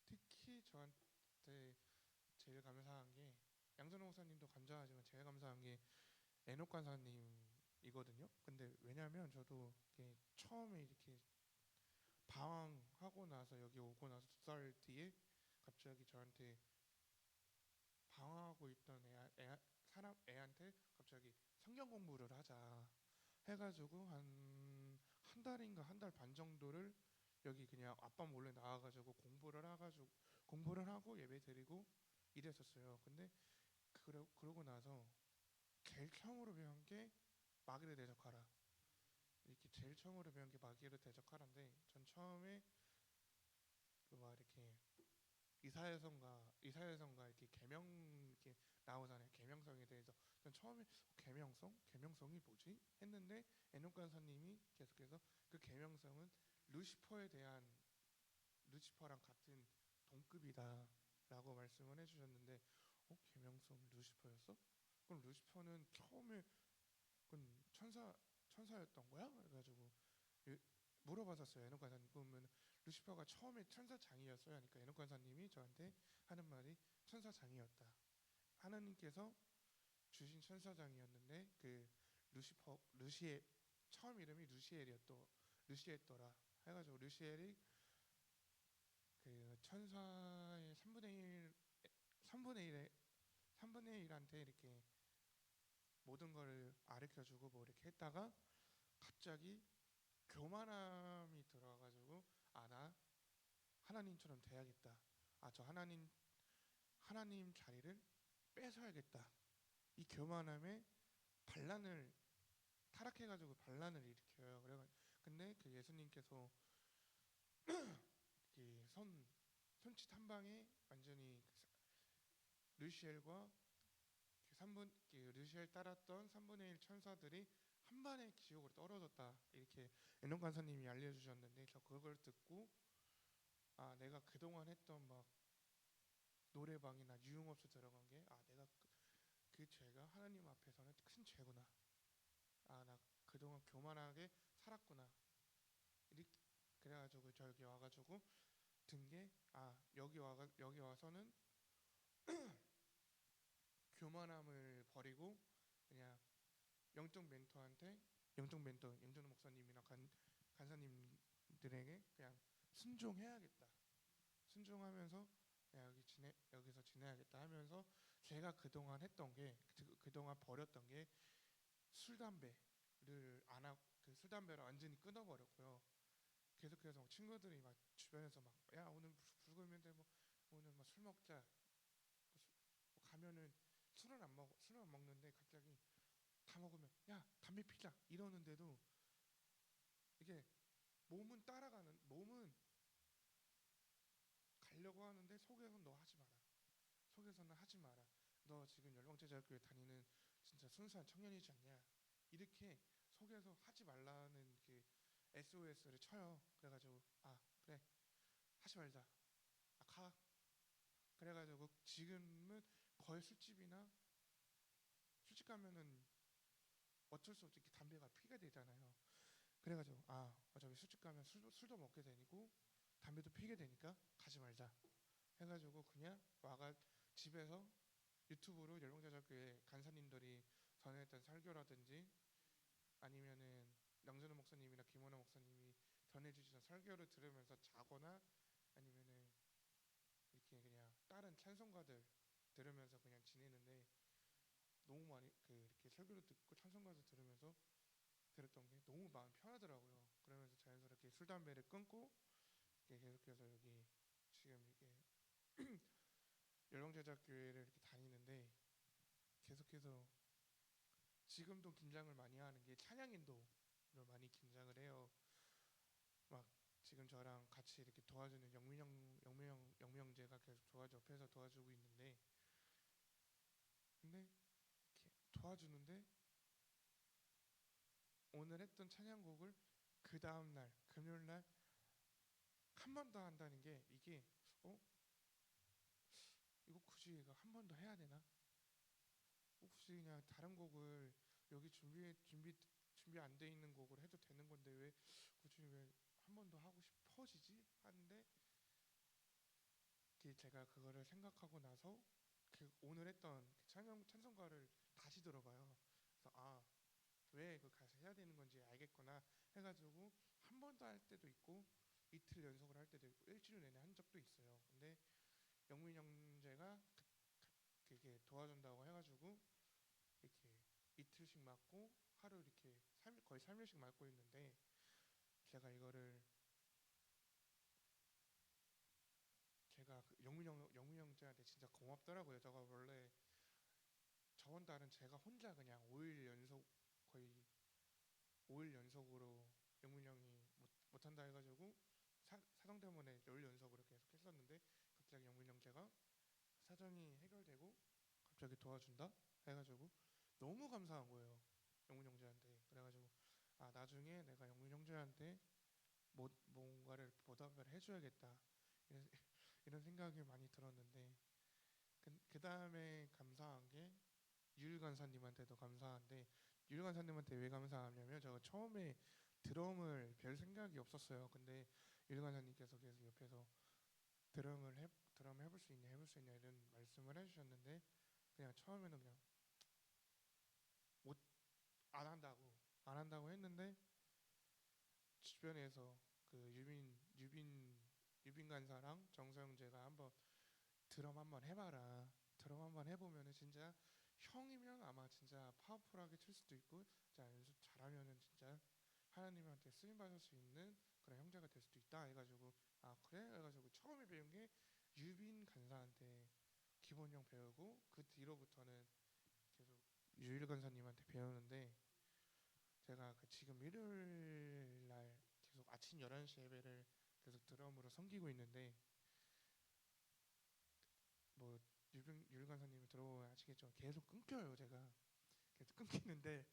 S1: 특히 저한테 제일 감사한 게 양선호 목사님도 감사하지만 제일 감사한 게 애녹 간사님이거든요. 근데 왜냐하면 저도 이렇게 처음에 이렇게 방황하고 나서 여기 오고 나서 2달 뒤에 갑자기 저한테 방황하고 있던 애한테 갑자기 성경 공부를 하자 해가지고 한 달인가 한 달 반 정도를 여기 그냥 아빠 몰래 나와가지고 공부를 하고 예배 드리고 이랬었어요. 근데 그러고 나서 제일 처음으로 배운 게 마귀를 대적하라. 이렇게 제일 처음으로 배운 게 마귀를 대적하라인데 전 처음에 그 막 이렇게 이사야서인가 이렇게 계명 이렇게 나오잖아요. 계명성에 대해서 전 처음에 계명성이 뭐지 했는데 에녹 간사님이 계속해서 그 계명성은 루시퍼에 대한 루시퍼랑 같은 동급이다라고 말씀을 해주셨는데 계명성 루시퍼였어? 그럼 루시퍼는 처음에 그건 천사였던 거야? 그래가지고 물어봤었어요. 에녹 간사님. 그러면 루시퍼가 처음에 천사장이었어요. 그러니까 에녹 간사님이 저한테 하는 말이 천사장이었다. 하나님께서 주신 천사장이었는데 그 루시엘 처음 이름이 루시엘더라 해가지고 루시엘이 그 천사의 3분의 1한테 이렇게 모든 거를 가르쳐주고 뭐 이렇게 했다가 갑자기 교만함이 들어가지고 나 하나님처럼 돼야겠다. 저 하나님 자리를 뺏어야겠다. 이 교만함에 반란을 타락해가지고 반란을 일으켜요. 근데 그 예수님께서 그 손짓 한 방에 완전히 루시엘과 루시엘 따랐던 3분의 1 천사들이 한 번에 지옥으로 떨어졌다. 이렇게 에녹 간사님이 알려주셨는데 저 그걸 듣고 내가 그동안 했던 막 노래방이나 유흥업소 들어간 게 내가 그 죄가 하나님 앞에서는 큰 죄구나. 나 그동안 교만하게 살았구나. 이렇게 그래가지고 저 여기 와가지고 든 게 여기 와서는 교만함을 버리고 그냥 영적 목사님이나 간사님들에게 그냥 순종해야겠다. 순종하면서 여기서 지내야겠다 하면서 제가 그동안 했던 게 그동안 버렸던 게 술 담배를 안 하고 술 담배를 완전히 끊어버렸고요. 계속해서 막 친구들이 막 주변에서 막 야 오늘 불금인데 뭐 오늘 막 술 먹자 뭐 가면은 술은 안 먹는데 갑자기 다 먹으면 야 담배 피자 이러는데도 이게 몸은 가려고 하는데 속에서는 너 하지 마라. 속에서는 하지 마라. 너 지금 열방제자교회 다니는 진짜 순수한 청년이지 않냐. 이렇게 속에서 하지 말라는 그 SOS를 쳐요. 그래가지고 그래 하지 말자. 가. 그래가지고 지금은 거의 술집 가면은 어쩔 수 없이 이렇게 담배가 피게 되잖아요. 그래가지고 어차피 술집 가면 술도 먹게 되고 담배도 피게 되니까 가지 말자 해가지고 그냥 집에서 유튜브로 열방제자교회 간사님들이 전했던 설교라든지 아니면은 양준호 목사님이나 김원호 목사님이 전해주시는 설교를 들으면서 자거나 아니면은 이렇게 그냥 다른 찬송가들 들으면서 그냥 지내는데 너무 많이 이렇게 설교를 듣고 찬송가를 들으면서 들었던 게 너무 마음 편하더라고요. 그러면서 자연스럽게 술 담배를 끊고 계속해서 여기 지금 이렇게 열방제자교회를 이렇게 다니는데 계속해서 지금도 긴장을 많이 하는 게 찬양인도를 많이 긴장을 해요. 막 지금 저랑 같이 이렇게 도와주는 영명제가 계속 옆에서 도와주고 있는데, 근데 이렇게 도와주는데 오늘 했던 찬양곡을 그 다음 날 금요일 날 한 번 더 한다는 게, 이게 어 이거 굳이 이거 한 번 더 해야 되나? 혹시 그냥 다른 곡을 여기 준비 안 돼 있는 곡을 해도 되는 건데 왜 굳이 왜 한 번 더 하고 싶어지지? 하는데, 제가 그거를 생각하고 나서 오늘 했던 그 찬송가를 다시 들어봐요. 그래서 왜 그 가사 해야 되는 건지 알겠구나 해가지고 한 번 더 할 때도 있고 이틀 연속을 할 때도 있고 일주일 내내 한 적도 있어요. 근데 영민 형제가 그게 도와준다고 해가지고 이렇게 이틀씩 맞고 하루 이렇게 거의 3일씩 맞고 있는데, 제가 이거를 제가 영민 형제한테 진짜 고맙더라고요. 제가 원래 저번 달은 제가 혼자 그냥 5일 연속, 거의 5일 연속으로 영민 형이 못한다 해가지고 사정 때문에 열 연속으로 계속 했었는데, 갑자기 영민 형제가 사정이 해결되고 갑자기 도와준다 해가지고 너무 감사한 거예요, 영민 형제한테. 그래가지고 나중에 내가 영민 형제한테 뭔가를 보답을 해줘야겠다, 이런, 이런 생각이 많이 들었는데, 그 다음에 감사한 게 유일 간사님한테도 감사한데, 유일 간사님한테 왜 감사하냐면 제가 처음에 드럼을 별 생각이 없었어요. 근데 유일 간사님께서 계속 옆에서 드럼 해볼 수 있냐 이런 말씀을 해주셨는데, 그냥 처음에는 그냥 못 안 한다고 했는데, 주변에서 그 유빈 간사랑 정서영제가 한번 드럼 한번 해봐라, 드럼 한번 해보면은 진짜 형이면 아마 진짜 파워풀하게 칠 수도 있고, 자 연습 잘하면은 진짜 하나님한테 쓰임 받을 수 있는 그런 형제가 될 수도 있다 해가지고, 그래 해가지고 처음에 배운 게 유빈 간사한테 기본형 배우고, 그 뒤로부터는 계속 유일 간사님한테 배우는데, 제가 지금 일요일 날 계속 아침 11시 예배를 계속 드럼으로 섬기고 있는데, 뭐 유일 간사님이 들어보면 아시겠죠? 계속 끊겨요. 제가 계속 끊기는데,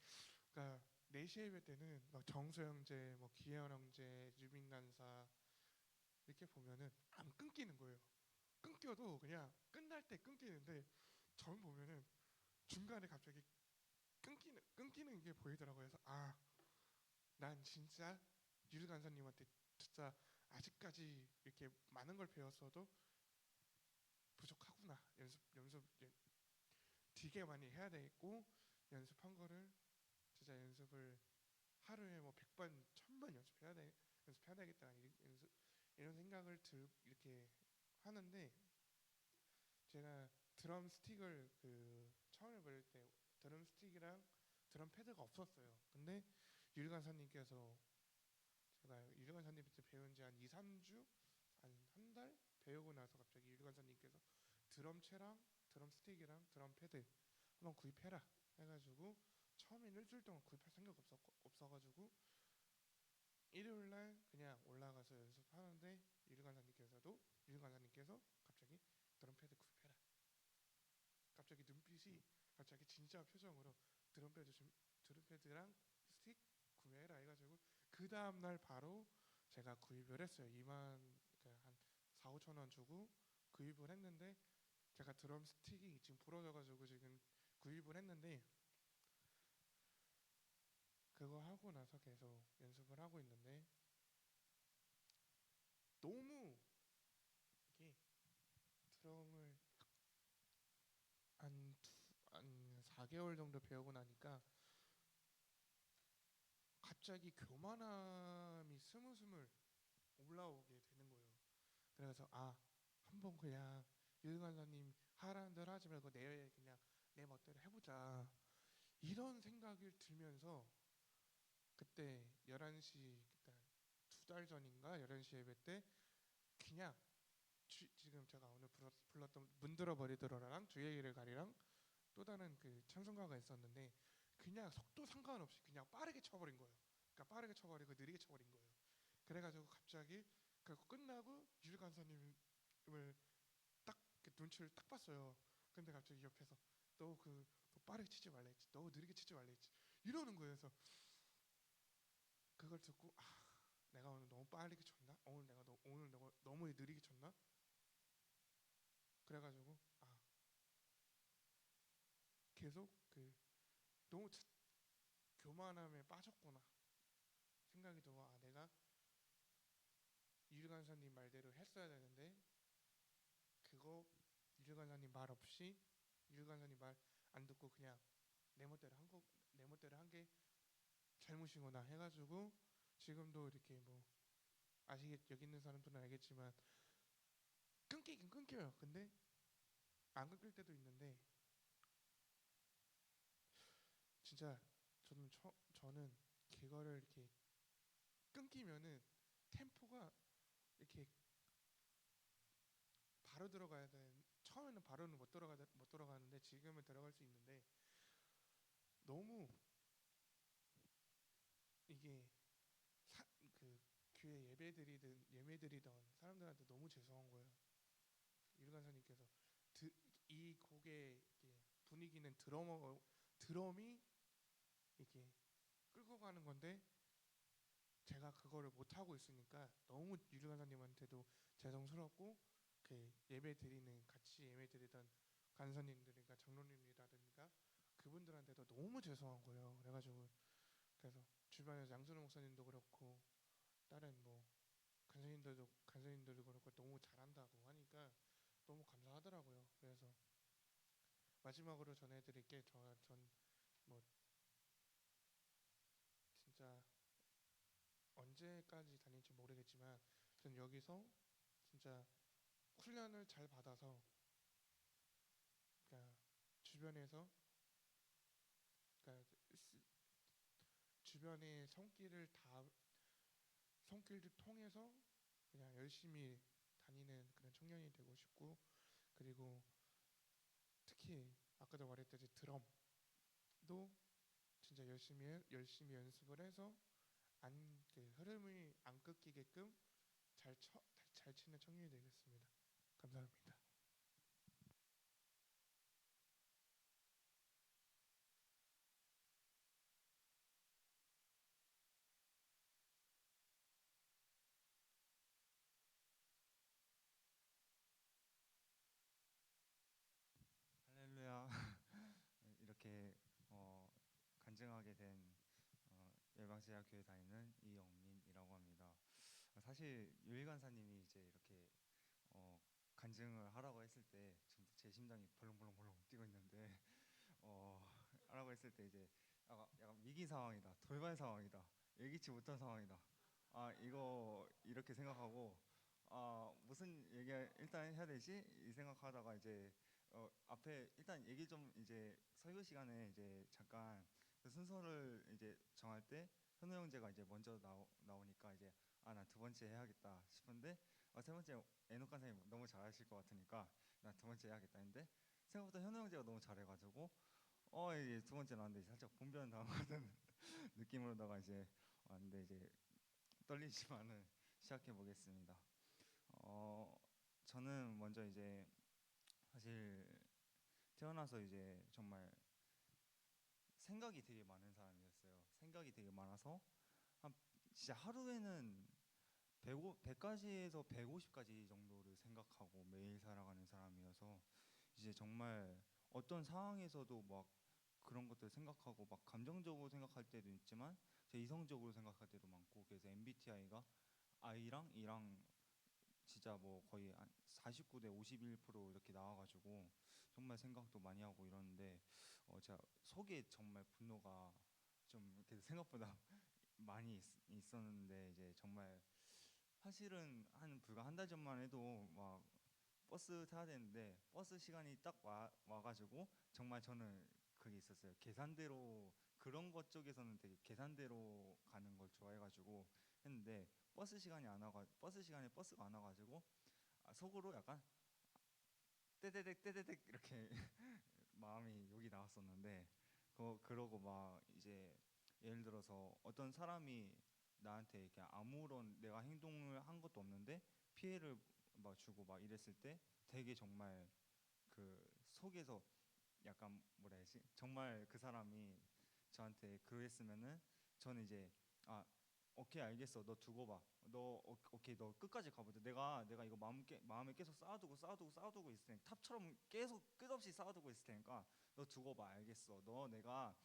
S1: 그러니까 4시 예배 때는 막 정수 형제, 뭐 기현 형제, 유빈 간사 이렇게 보면은 안 끊기는 거예요. 끊겨도 그냥 끝날 때 끊기는데, 전 보면은 중간에 갑자기 끊기는 게 보이더라고요. 그래서 난 진짜 유일 간사님한테 진짜 아직까지 이렇게 많은 걸 배웠어도 부족하구나. 연습 되게 많이 해야 되겠고, 연습한 거를 진짜 연습을 하루에 뭐 100번, 1000번 연습해야 되겠다. 이런 생각을 이렇게 하는데, 제가 드럼 스틱을 처음에 배울 때 드럼 스틱이랑 드럼 패드가 없었어요. 근데 유일 간사님께서, 제가 유일 간사님한테 배운 지 한 2, 3주, 한 달 배우고 나서 갑자기 유일 간사님께서 드럼체랑 드럼 스틱이랑 드럼 패드 한번 구입해라 해가지고, 처음엔 일주일 동안 구입할 생각 없어가지고 일요일 날 그냥 올라가서 연습하는데, 유일 간사님께서 갑자기 드럼 패드 구입해라, 갑자기 눈빛이 갑자기 진짜 표정으로 드럼 패드랑 스틱 구매해라 해가지고, 그 다음 날 바로 제가 구입을 했어요. 2만 한 4, 5천 원 주고 구입을 했는데, 제가 드럼 스틱이 지금 부러져가지고 지금 구입을 했는데, 그거 하고 나서 계속 연습을 하고 있는데, 너무 이게 드럼을 한 4개월 정도 배우고 나니까 갑자기 교만함이 스물스물 올라오게 되는 거예요. 그래서 한번 그냥 유일 간사님 하라는 대로 하지 말고 그냥 내 멋대로 해보자, 이런 생각이 들면서, 그때 11시, 그때 2달 전인가 11시 예배 때 그냥 지금 제가 오늘 불렀던 문들어 버리더라랑 주의 길을 가리랑 또 다른 그 찬송가가 있었는데, 그냥 속도 상관없이 그냥 빠르게 쳐버린 거예요. 그러니까 빠르게 쳐버리고 느리게 쳐버린 거예요. 그래가지고 갑자기 그 끝나고 유일 간사님을 딱 눈치를 딱 봤어요. 근데 갑자기 옆에서 너 빠르게 치지 말라 했지, 너 느리게 치지 말라 했지, 이러는 거예요. 그래서 그걸 듣고 내가 오늘 너무 빠르게 쳤나? 오늘 내가 너무 느리게 쳤나? 그래가지고 계속 너무 교만함에 빠졌구나 생각이 들고, 내가 유일간사님 말대로 했어야 되는데 그거 유일간사님 말 없이 유일간사님 말 안 듣고 그냥 내 멋대로 한 게 잘못이구나 해가지고 지금도 이렇게 뭐 여기 있는 사람들은 알겠지만 끊기긴 끊겨요. 근데 안 끊길 때도 있는데 진짜 저는 그거를 이렇게 끊기면은 템포가 이렇게 바로 들어가야 되는, 처음에는 바로는 못 들어가는데 지금은 들어갈 수 있는데 너무 이게 그 교회 예배드리던 사람들한테 너무 죄송한 거예요. 유일간사님께서 이 곡의 이렇게 분위기는 드럼이 이렇게 끌고 가는 건데 제가 그거를 못 하고 있으니까 너무 유일간사님한테도 죄송스럽고 같이 예배 드리던 간사님들이니까 장로님이라든가 그분들한테도 너무 죄송한 거예요. 그래서 주변에서 양순호 목사님도 그렇고 다른 뭐 간사님들도 그렇고 너무 잘한다고 하니까 너무 감사하더라고요. 그래서 마지막으로 전해드릴 게 전 뭐 진짜 언제까지 다닐지 모르겠지만 전 여기서 진짜 훈련을 잘 받아서, 그러니까 주변에서 그러니까 주변의 손길을 통해서 그냥 열심히 다니는 그런 청년이 되고 싶고, 그리고 특히 아까도 말했듯이 드럼도 진짜 열심히 연습을 해서 흐름이 안 끊기게끔 잘 치는 청년이 되겠습니다. 감사합니다.
S3: 할렐루야. 이렇게 간증하게 된 열방제약 교회 다니는 이영민이라고 합니다. 사실 유일간사님이 이제 이렇게 간증을 하라고 했을 때 지금 제 심장이 벌렁벌렁 뛰고 있는데 하라고 했을 때 이제 약간 위기 상황이다, 돌발 상황이다, 예기치 못한 상황이다. 이거 이렇게 생각하고 무슨 얘기 일단 해야 되지 이 생각하다가 이제 앞에 일단 얘기 좀 이제 설교 시간에 이제 잠깐 그 순서를 이제 정할 때 현우 형제가 이제 먼저 나오니까 이제 난 두 번째 해야겠다 싶은데 세 번째 애녹 간사님 너무 잘하실 것 같으니까 난 두 번째 해야겠다 했는데 생각보다 현우 형제가 너무 잘해가지고 이제 두 번째 나왔는데 살짝 분변 당하는 느낌으로다가 이제 왔는데 이제 떨리지만은 시작해 보겠습니다. 저는 먼저 이제 사실 태어나서 이제 정말 생각이 되게 많은 사람이었어요. 생각이 되게 많아서 한 진짜 하루에는 100가지에서 150가지 정도를 생각하고 매일 살아가는 사람이어서 이제 정말 어떤 상황에서도 막 그런 것들 생각하고 막 감정적으로 생각할 때도 있지만 제 이성적으로 생각할 때도 많고, 그래서 MBTI가 I랑 E랑 진짜 뭐 거의 한 49대 51% 이렇게 나와가지고 정말 생각도 많이 하고 이러는데 제가 속에 정말 분노가 좀 이렇게 생각보다 많이 있었는데 이제 정말 사실은 불과 한 달 전만 해도 막 버스 타야 되는데 버스 시간이 딱 와가지고 정말 저는 그게 있었어요. 계산대로 그런 것 쪽에서는 되게 계산대로 가는 걸 좋아해가지고 했는데 버스 시간에 버스가 안 와가지고 속으로 약간 떼떼댁 떼떼댁 이렇게 마음이 욕이 나왔었는데 그러고 막 이제 예를 들어서 어떤 사람이 나한테 이렇게 아무런 내가 행동을 한 것도 없는데 피해를 막 주고 막 이랬을 때 되게 정말 그 속에서 약간 뭐라 해야지 정말 그 사람이 저한테 그랬으면은 저는 이제 아 오케이 알겠어 너 두고 봐 너 오케이 너 끝까지 가보자 내가 이거 마음에 계속 쌓아두고 있을 테니까 탑처럼 계속 끝없이 쌓아두고 있을 테니까 너 두고 봐 알겠어 너 내가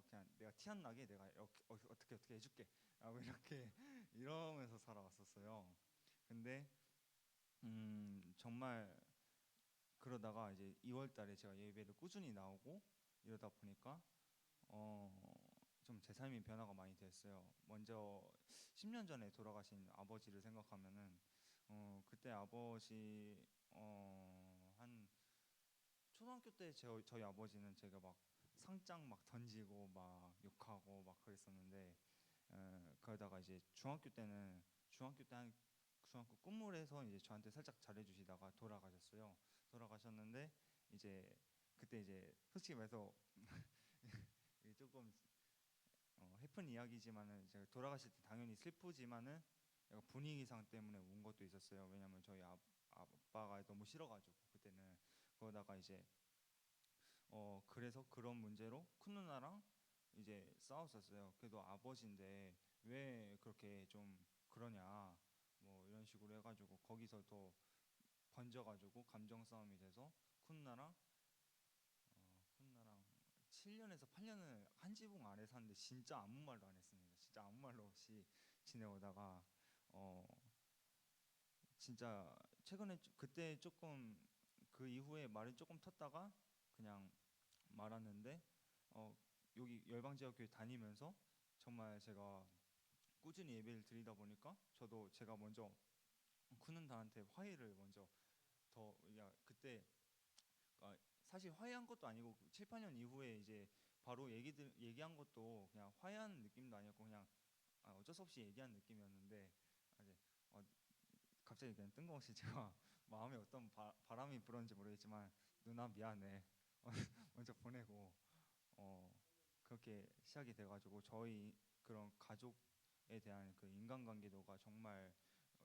S3: 그냥 내가 티 안 나게 내가 어떻게 해줄게 라고 이렇게 이러면서 살아왔었어요. 근데 정말 그러다가 이제 2월 달에 제가 예배를 꾸준히 나오고 이러다 보니까 좀 제 삶이 변화가 많이 됐어요. 먼저 10년 전에 돌아가신 아버지를 생각하면은 그때 아버지 한 초등학교 때 저희 아버지는 제가 막 상장 막 던지고 막 욕하고 막 그랬었는데 그러다가 이제 중학교 때 한 중학교 끝물에서 이제 저한테 살짝 잘해주시다가 돌아가셨어요. 돌아가셨는데 이제 그때 이제 솔직히 말해서 이게 조금 해픈 이야기지만은 제가 돌아가실 때 당연히 슬프지만은 약간 분위기상 때문에 운 것도 있었어요. 왜냐면 저희 아빠가 너무 싫어가지고 그때는 그러다가 이제 그래서 그런 문제로 큰 누나랑 이제 싸웠었어요. 그래도 아버지인데 왜 그렇게 좀 그러냐 뭐 이런 식으로 해가지고 거기서 더 번져가지고 감정 싸움이 돼서 큰 누나랑 7년에서 8년을 한 지붕 아래 사는데 진짜 아무 말도 안 했습니다. 진짜 아무 말도 없이 지내오다가 어 진짜 최근에 그때 조금 그 이후에 말을 조금 텄다가 그냥 말았는데 어 여기 열방지역교회 다니면서 정말 제가 꾸준히 예배를 드리다 보니까 저도 제가 먼저 쿠는다한테 화해를 먼저 더 그때 사실 화해한 것도 아니고 7, 8년 이후에 이제 바로 얘기한 것도 그냥 화해한 느낌도 아니었고 그냥 어쩔 수 없이 얘기한 느낌이었는데 이제 어, 갑자기 그냥 뜬금없이 제가 마음에 어떤 바람이 불었는지 모르겠지만 누나 미안해 먼저 보내고 어, 그렇게 시작이 돼가지고 저희 그런 가족에 대한 그 인간관계도가 정말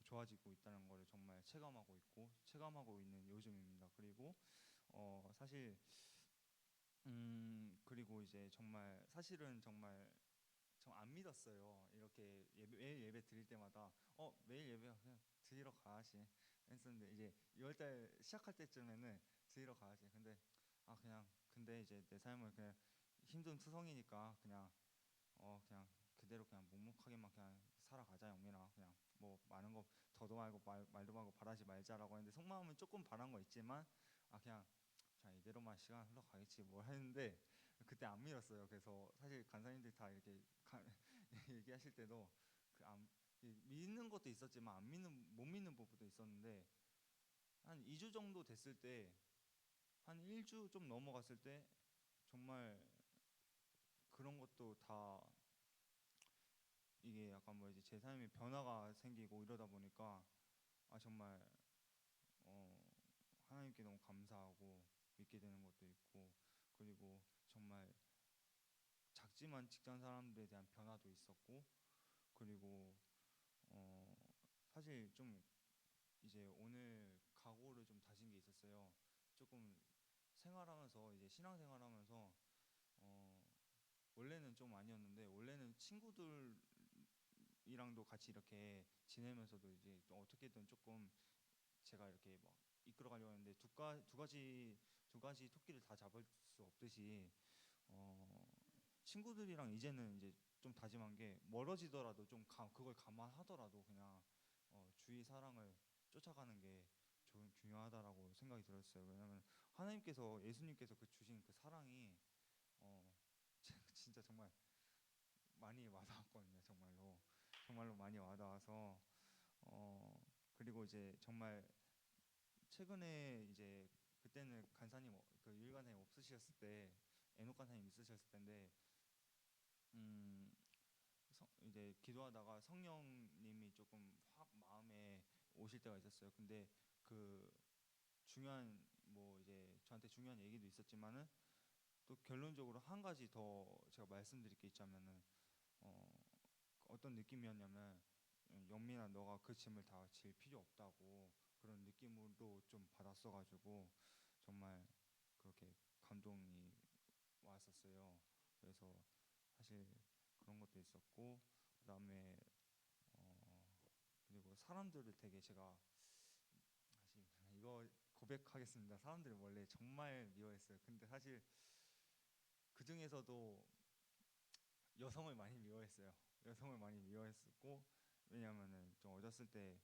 S3: 좋아지고 있다는 거를 정말 체감하고 있는 요즘입니다. 그리고 사실 그리고 이제 정말 사실은 정말 좀 안 믿었어요. 이렇게 매일 예배 드릴 때마다 매일 예배 그냥 드리러 가야지 했었는데 이제 2월달 시작할 때쯤에는 드리러 가야지. 근데 이제 내 삶을 그냥 힘든 투성이니까 그냥 그대로 그냥 묵묵하게만 그냥 살아가자 영민아 그냥 뭐 많은 거 더도 말고 말도 말고 바라지 말자라고 했는데 속마음은 조금 바란 거 있지만 그냥 이대로만 시간 흘러가겠지 뭘 했는데 그때 안 믿었어요. 그래서 사실 간사님들 다 이렇게 얘기하실 때도 믿는 것도 있었지만 못 믿는 부분도 있었는데 한 2주 정도 됐을 때 한 1주 좀 넘어갔을 때 정말 그런 것도 다 이게 약간 뭐지 제 삶에 변화가 생기고 이러다 보니까 정말 어, 하나님께 너무 감사하고 믿게 되는 것도 있고 그리고 정말 작지만 직장 사람들에 대한 변화도 있었고 그리고 어, 사실 좀 이제 오늘 각오를 좀 다진 게 있었어요. 조금 생활하면서 이제 신앙생활하면서 어, 원래는 좀 아니었는데 원래는 친구들이랑도 같이 이렇게 지내면서도 이제 또 어떻게든 조금 제가 이렇게 막 이끌어가려고 했는데 두 가지 토끼를 다 잡을 수 없듯이 어, 친구들이랑 이제는 이제 좀 다짐한 게 멀어지더라도 그걸 감안하더라도 그냥 주위 사랑을 쫓아가는 게 중요하다라고 생각이 들었어요. 왜냐하면 하나님께서 예수님께서 주신 그 사랑이 어, 진짜 정말 많이 와닿았거든요. 정말로 많이 와닿아서 그리고 이제 정말 최근에 이제 그때는 그 유일 간사님 없으셨을 때 애녹 간사님 있으셨을 때인데 이제 기도하다가 성령님이 조금 확 마음에 오실 때가 있었어요. 근데 그 중요한 뭐 이제 저한테 중요한 얘기도 있었지만은 또 결론적으로 한 가지 더 제가 말씀드릴 게 있자면은 어, 어떤 느낌이었냐면 영민아 너가 그 짐을 다 질 필요 없다고 그런 느낌으로 좀 받았어가지고 정말 그렇게 감동이 왔었어요. 그래서 사실 그런 것도 있었고 그다음에 어 그리고 사람들을 되게 제가 사실 이거 고백하겠습니다. 사람들을 원래 정말 미워했어요. 근데 사실 그 중에서도 여성을 많이 미워했어요. 여성을 많이 미워했었고 왜냐면은 좀 어렸을 때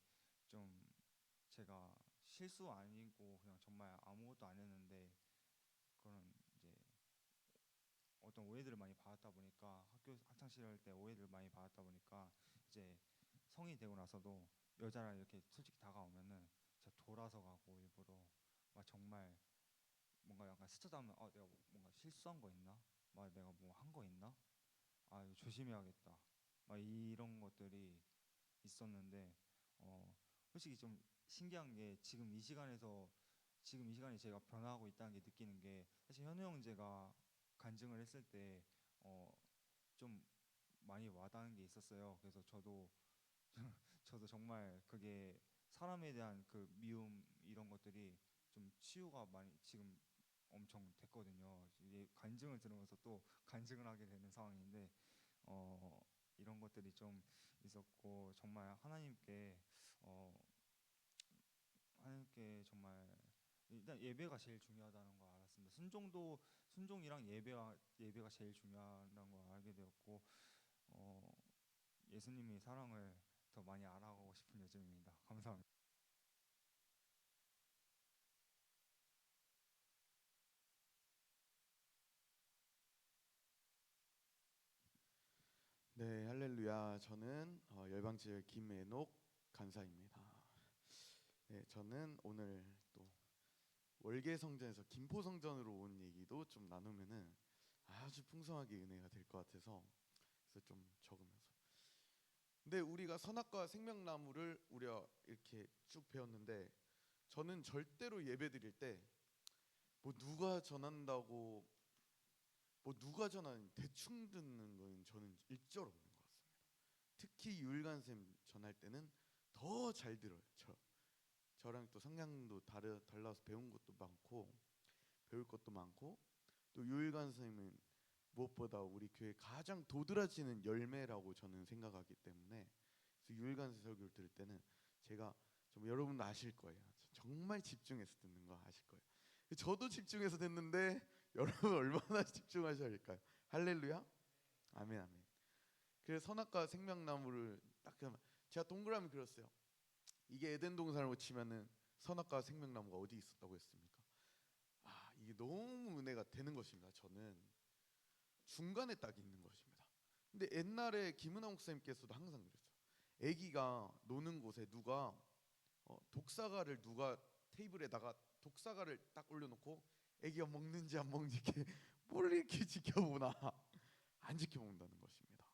S3: 좀 제가 실수 아니고 그냥 정말 아무것도 안 했는데 그런 이제 어떤 오해들을 많이 받았다 보니까 학교 학창 시절 때 오해를 많이 받았다 보니까 이제 성이 되고 나서도 여자랑 이렇게 솔직히 다가오면은 제가 돌아서 가고 일부러 막 정말 뭔가 약간 스쳐가면 내가 뭔가 실수한 거 있나? 막 내가 뭐 한 거 있나? 아 이거 조심해야겠다. 막 이런 것들이 있었는데 솔직히 좀 신기한 게 지금 이 시간에 제가 변화하고 있다는 게 느끼는 게 사실 현우 형제가 간증을 했을 때 좀 많이 와닿은 게 있었어요. 그래서 저도 정말 그게 사람에 대한 그 미움 이런 것들이 좀 치유가 많이 지금 엄청 됐거든요. 이게 간증을 들으면서 또 간증을 하게 되는 상황인데 어, 이런 것들이 좀 있었고 정말 어, 하나님께 정말 일단 예배가 제일 중요하다는 걸 알았습니다. 순종이랑 예배가 제일 중요하다는 걸 알게 되었고 어, 예수님의 사랑을 더 많이 알아가고 싶은 요즘입니다. 감사합니다.
S4: 네, 할렐루야. 저는 열방지회 김애녹 간사입니다. 네, 저는 오늘 또 월계 성전에서 김포 성전으로 온 얘기도 좀 나누면은 아주 풍성하게 은혜가 될 것 같아서 그래서 좀 적으면서. 근데 우리가 선악과 생명나무를 우리가 이렇게 쭉 배웠는데 저는 절대로 예배 드릴 때 뭐 누가 전한다고 뭐 누가 전하는 대충 듣는 건 저는 일절 없는 것 같습니다. 특히 유일관 쌤 전할 때는 더 잘 들어요. 저랑 또 성향도 달라서 배운 것도 많고 배울 것도 많고 또 유일관 쌤은 무엇보다 우리 교회 가장 도드라지는 열매라고 저는 생각하기 때문에 그래서 유일관 쌤 설교를 들을 때는 제가 좀 여러분도 아실 거예요. 정말 집중해서 듣는 거 아실 거예요. 저도 집중해서 듣는데 여러분 얼마나 집중하셔야 할까요? 할렐루야. 아멘 아멘. 그래서 선악과 생명나무를 딱 그러면 제가 동그라미 그렸어요. 이게 에덴 동산으로 치면은 선악과 생명나무가 어디 있었다고 했습니까? 아 이게 너무 은혜가 되는 것입니다. 저는 중간에 딱 있는 것입니다. 근데 옛날에 김은하 목사님께서도 항상 그랬어요. 아기가 노는 곳에 누가 독사과를 누가 테이블에다가 독사과를 딱 올려놓고 아기가 먹는지 안 먹는지 이렇게 뭘 이렇게 지켜보나 안 지켜본다는 것입니다.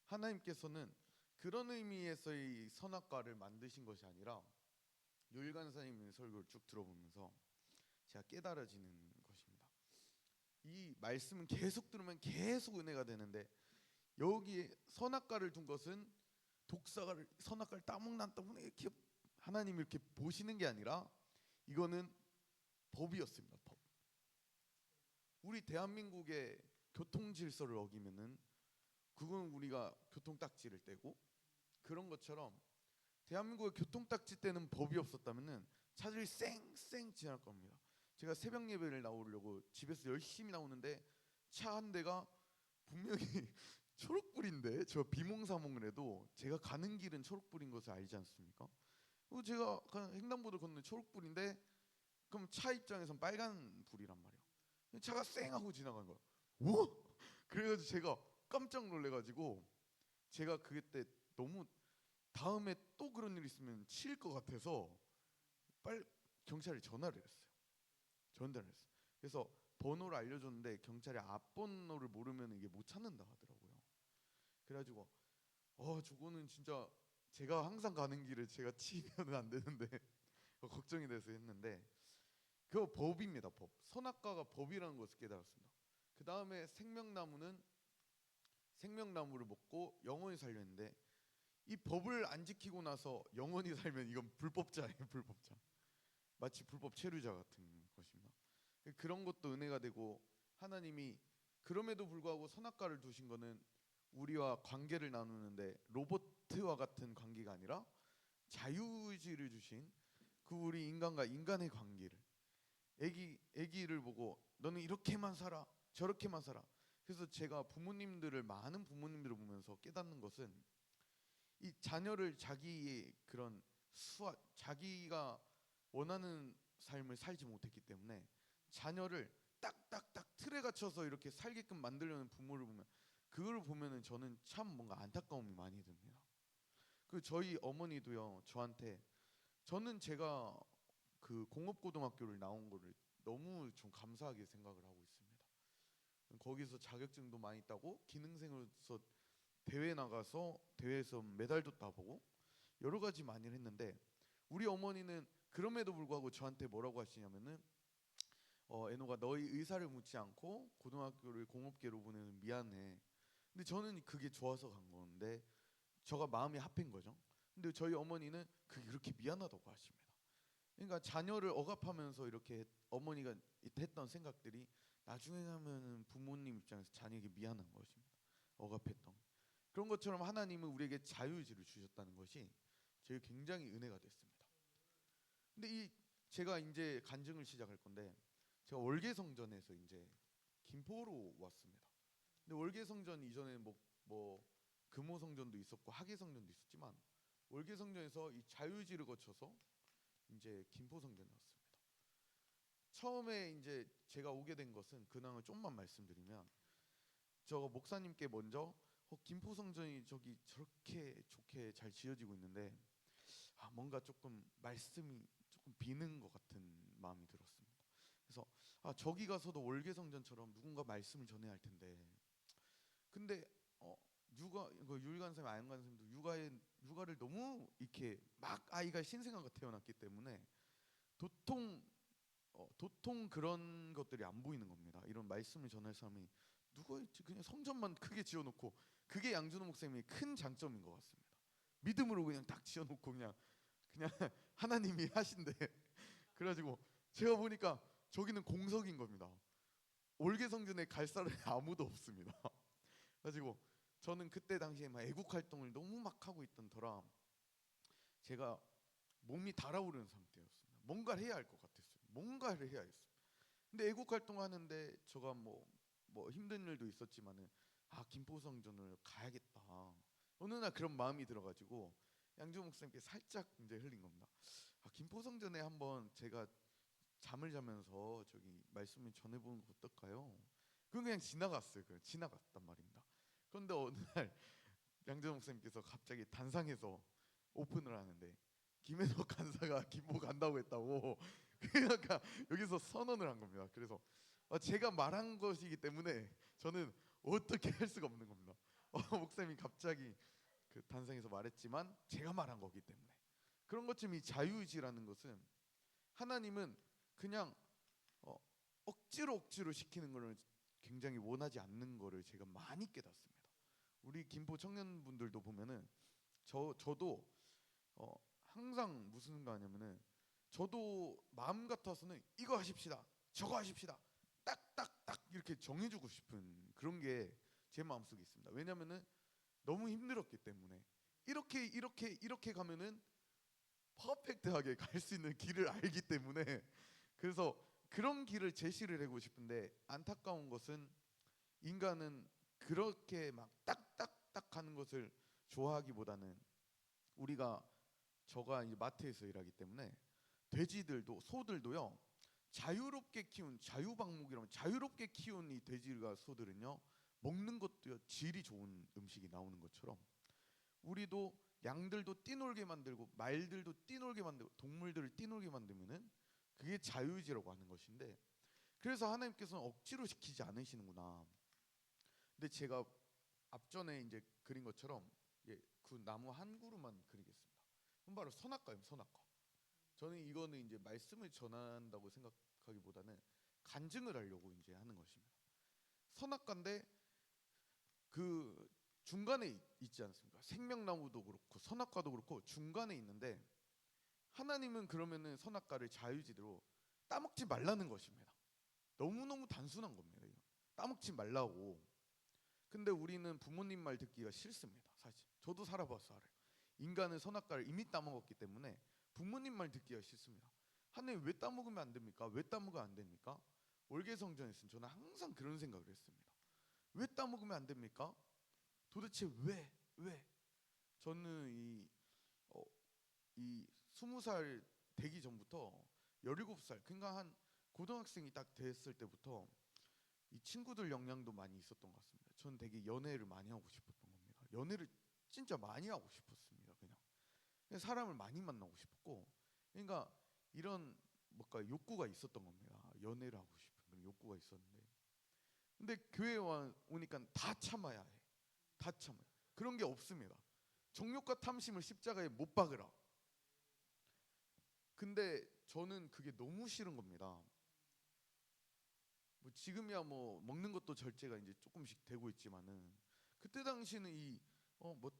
S4: 하나님께서는 그런 의미에서의 선악과를 만드신 것이 아니라 유일관 선생님의 설교를 쭉 들어보면서 제가 깨달아지는 것입니다. 이 말씀은 계속 들으면 계속 은혜가 되는데 여기에 선악과를 둔 것은 독사과를 선악과를 따먹나 안 따먹나 이렇게 하나님이 이렇게 보시는 게 아니라 이거는 법이었습니다. 법. 우리 대한민국의 교통 질서를 어기면은 그건 우리가 교통딱지를 떼고 그런 것처럼 대한민국의 교통딱지 떼는 법이 없었다면은 차들이 쌩쌩 지날 겁니다. 제가 새벽 예배를 나오려고 집에서 열심히 나오는데 차 한 대가 분명히 초록불인데 저 비몽사몽을 해도 제가 가는 길은 초록불인 것을 알지 않습니까? 그리고 제가 횡단보도 걷는 초록불인데 그럼 차 입장에선 빨간 불이란 말이야. 차가 쌩 하고 지나가는 거야. 우와! 그래가지고 제가 깜짝 놀래가지고 제가 그때 너무 다음에 또 그런 일 있으면 치일 것 같아서 빨리 경찰에 전화를 했어요. 전화를 했어요. 그래서 번호를 알려줬는데 경찰이 앞번호를 모르면 이게 못 찾는다 하더라고요. 그래가지고 저거는 진짜 제가 항상 가는 길을 제가 치면 안 되는데 걱정이 돼서 했는데 그거 법입니다. 법. 선악과가 법이라는 것을 깨달았습니다. 그 다음에 생명나무는 생명나무를 먹고 영원히 살려 했는데 이 법을 안 지키고 나서 영원히 살면 이건 불법자예요, 불법자. 마치 불법 체류자 같은 것입니다. 그런 것도 은혜가 되고 하나님이 그럼에도 불구하고 선악과를 두신 거는 우리와 관계를 나누는데 로봇과 같은 관계가 아니라 자유의지를 주신 그 우리 인간과 인간의 관계를 애기를 보고 너는 이렇게만 살아 저렇게만 살아. 그래서 제가 많은 부모님들을 보면서 깨닫는 것은 이 자녀를 자기의 그런 자기가 원하는 삶을 살지 못했기 때문에 자녀를 딱딱딱 틀에 갇혀서 이렇게 살게끔 만들려는 부모를 보면 그걸 보면은 저는 참 뭔가 안타까움이 많이 듭니다. 그 저희 어머니도요 저한테 저는 제가 그 공업고등학교를 나온 거를 너무 좀 감사하게 생각을 하고 있습니다. 거기서 자격증도 많이 따고 기능생으로서 대회 나가서 대회에서 메달도 따보고 여러 가지 많이 했는데 우리 어머니는 그럼에도 불구하고 저한테 뭐라고 하시냐면은 애노가 너희 의사를 묻지 않고 고등학교를 공업계로 보내는 미안해. 근데 저는 그게 좋아서 간 건데 저가 마음이 합한 거죠. 근데 저희 어머니는 그게 그렇게 미안하다고 하십니다. 그러니까 자녀를 억압하면서 이렇게 어머니가 했던 생각들이 나중에 가면은 부모님 입장에서 자녀에게 미안한 것입니다. 억압했던 그런 것처럼 하나님은 우리에게 자유의지를 주셨다는 것이 제게 굉장히 은혜가 됐습니다. 근데 제가 이제 간증을 시작할 건데 제가 월계성전에서 이제 김포로 왔습니다. 근데 월계성전 이전에 뭐 금호성전도 있었고 하계성전도 있었지만 월계성전에서 이 자유의지를 거쳐서 이제 김포성전에 왔습니다. 처음에 이제 제가 오게 된 것은 근황을 좀만 말씀드리면 저 목사님께 먼저 김포성전이 저기 저렇게 좋게 잘 지어지고 있는데 뭔가 조금 말씀이 조금 비는 것 같은 마음이 들었습니다. 그래서 저기 가서도 월계성전처럼 누군가 말씀을 전해야 할 텐데 근데 유일간사님 아영간사님도 육아를 너무 이렇게 막 아이가 신생아가 태어났기 때문에 도통 그런 것들이 안 보이는 겁니다. 이런 말씀을 전할 사람이 누가 있지? 그냥 성전만 크게 지어놓고 그게 양준호 목사님의 큰 장점인 것 같습니다. 믿음으로 그냥 딱 지어놓고 그냥 하나님이 하신대. 그래가지고 제가 보니까 저기는 공석인 겁니다. 월계성전에 갈 사람이 아무도 없습니다. 그래가지고 저는 그때 당시에 막 애국 활동을 너무 막 하고 있던 터라 제가 몸이 달아오르는 상태였습니다. 뭔가를 해야 할 것 같았어요. 뭔가를 해야 했어요. 근데 애국 활동하는데 제가 뭐 힘든 일도 있었지만은 김포성전을 가야겠다. 어느 날 그런 마음이 들어가지고 양주 목사님께 살짝 이제 흘린 겁니다. 김포성전에 한번 제가 잠을 자면서 저기 말씀을 전해보는 거 어떨까요? 그건 그냥 지나갔어요. 지나갔단 말입니다. 그런데 어느 날 양재 목사님께서 갑자기 단상에서 오픈을 하는데 김혜덕 간사가 김포 간다고 했다고 그러니까 여기서 선언을 한 겁니다. 그래서 제가 말한 것이기 때문에 저는 어떻게 할 수가 없는 겁니다. 목사님이 갑자기 그 단상에서 말했지만 제가 말한 거기 때문에 그런 것처럼 이 자유의지라는 것은 하나님은 그냥 억지로 시키는 거를 굉장히 원하지 않는 거를 제가 많이 깨닫습니다. 우리 김포 청년분들도 보면은 저도 항상 무슨 생각하냐면은 저도 마음 같아서는 이거 하십시다 저거 하십시다 딱딱딱 이렇게 정해주고 싶은 그런 게 제 마음속에 있습니다. 왜냐면은 너무 힘들었기 때문에 이렇게 가면은 퍼펙트하게 갈 수 있는 길을 알기 때문에 그래서 그런 길을 제시를 하고 싶은데 안타까운 것은 인간은 그렇게 막 딱딱딱 가는 것을 좋아하기보다는 저가 이제 마트에서 일하기 때문에 돼지들도 소들도요 자유롭게 키운 자유방목이라면 자유롭게 키운 이 돼지가 소들은요 먹는 것도요 질이 좋은 음식이 나오는 것처럼 우리도 양들도 뛰놀게 만들고 말들도 뛰놀게 만들고 동물들을 뛰놀게 만들면은 그게 자유의지라고 하는 것인데 그래서 하나님께서는 억지로 시키지 않으시는구나. 근데 제가 앞전에 이제 그린 것처럼 그 나무 한 그루만 그리겠습니다. 그럼 바로 선악과예요, 선악과. 저는 이거는 이제 말씀을 전한다고 생각하기보다는 간증을 하려고 이제 하는 것입니다. 선악과인데 그 중간에 있지 않습니까? 생명나무도 그렇고 선악과도 그렇고 중간에 있는데 하나님은 그러면은 선악과를 자유지대로 따먹지 말라는 것입니다. 너무너무 단순한 겁니다. 이거. 따먹지 말라고. 근데 우리는 부모님 말 듣기가 싫습니다. 사실 저도 살아봐서 알아요. 인간은 선악과를 이미 따먹었기 때문에 부모님 말 듣기가 싫습니다. 하나님 왜 따먹으면 안 됩니까? 왜 따먹으면 안 됩니까? 월계성전에서는 저는 항상 그런 생각을 했습니다. 왜 따먹으면 안 됩니까? 도대체 왜? 왜? 저는 이 20살 되기 전부터 17살 그러니까 한 고등학생이 딱 됐을 때부터 이 친구들 영향도 많이 있었던 것 같습니다. 전 되게 연애를 많이 하고 싶었던 겁니다. 연애를 진짜 많이 하고 싶었습니다. 그냥 사람을 많이 만나고 싶었고, 그러니까 이런 뭔가 욕구가 있었던 겁니다. 연애를 하고 싶은 그런 욕구가 있었는데, 근데 교회에 오니까 다 참아야 해. 다 참아요. 그런 게 없습니다. 정욕과 탐심을 십자가에 못 박으라. 근데 저는 그게 너무 싫은 겁니다. 뭐 지금이야 뭐 먹는 것도 절제가 이제 조금씩 되고 있지만은 그때 당시는 뭐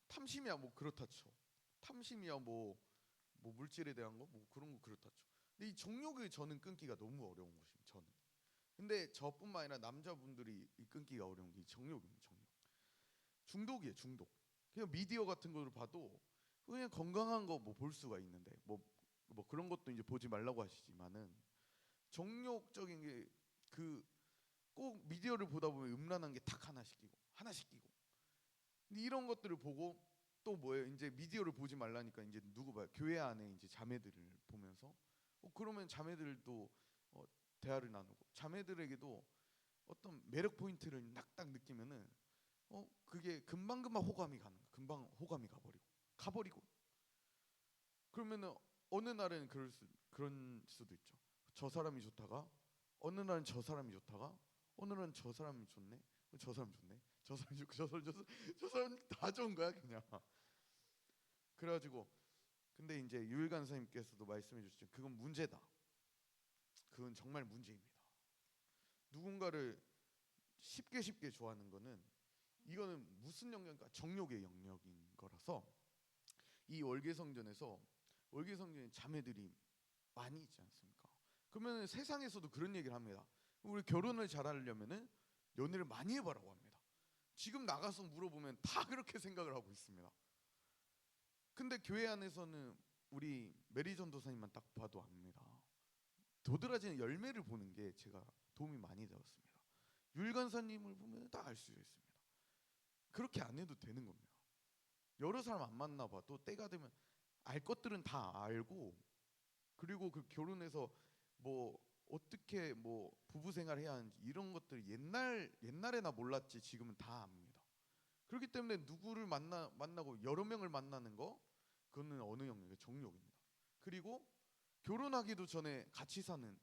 S4: 탐심이야 뭐 그렇다죠. 탐심이야 뭐 물질에 대한 거 뭐 그런 거 그렇다죠. 근데 이 정욕을 저는 끊기가 너무 어려운 것입니다. 저는. 근데 저뿐만 아니라 남자분들이 이 끊기가 어려운 게 이 정욕입니다. 정욕. 중독이에요. 중독. 그냥 미디어 같은 거를 봐도 그냥 건강한 거 뭐 볼 수가 있는데 뭐 그런 것도 이제 보지 말라고 하시지만은 정욕적인 게 그 꼭 미디어를 보다 보면 음란한 게 탁 하나씩 끼고 하나씩 끼고 근데 이런 것들을 보고 또 뭐예요? 이제 미디어를 보지 말라니까 이제 누구 봐요? 교회 안에 이제 자매들을 보면서 그러면 자매들도 대화를 나누고 자매들에게도 어떤 매력 포인트를 딱딱 느끼면은 그게 금방금방 호감이 가는 거야. 금방 호감이 가버리고 그러면은 어느 날에는 그런 수도 있죠. 저 사람이 좋다가 어느 날은 저 사람이 좋다가 어느 날은 저 사람이 좋네. 저 사람 좋네. 저 사람 좋고 저 사람 다 좋은 거야 그냥. 그래가지고 근데 이제 유일간 선생님께서도 말씀해 주시죠. 그건 문제다. 그건 정말 문제입니다. 누군가를 쉽게 좋아하는 거는 이거는 무슨 영역인가? 정욕의 영역인 거라서 이 월계성전에 자매들이 많이 있지 않습니까? 그러면 세상에서도 그런 얘기를 합니다. 우리 결혼을 잘하려면은 연애를 많이 해봐라고 합니다. 지금 나가서 물어보면 다 그렇게 생각을 하고 있습니다. 근데 교회 안에서는 우리 메리 전도사님만 딱 봐도 압니다. 도드라지는 열매를 보는 게 제가 도움이 많이 되었습니다. 율간사님을 보면 딱 알 수 있습니다. 그렇게 안 해도 되는 겁니다. 여러 사람 안 만나봐도 때가 되면 알 것들은 다 알고 그리고 그 결혼해서 뭐 어떻게 뭐 부부 생활해야 하는지 이런 것들 옛날에나 몰랐지 지금은 다 압니다. 그렇기 때문에 누구를 만나고 여러 명을 만나는 거 그거는 어느 영역의 정욕입니다. 그리고 결혼하기도 전에 같이 사는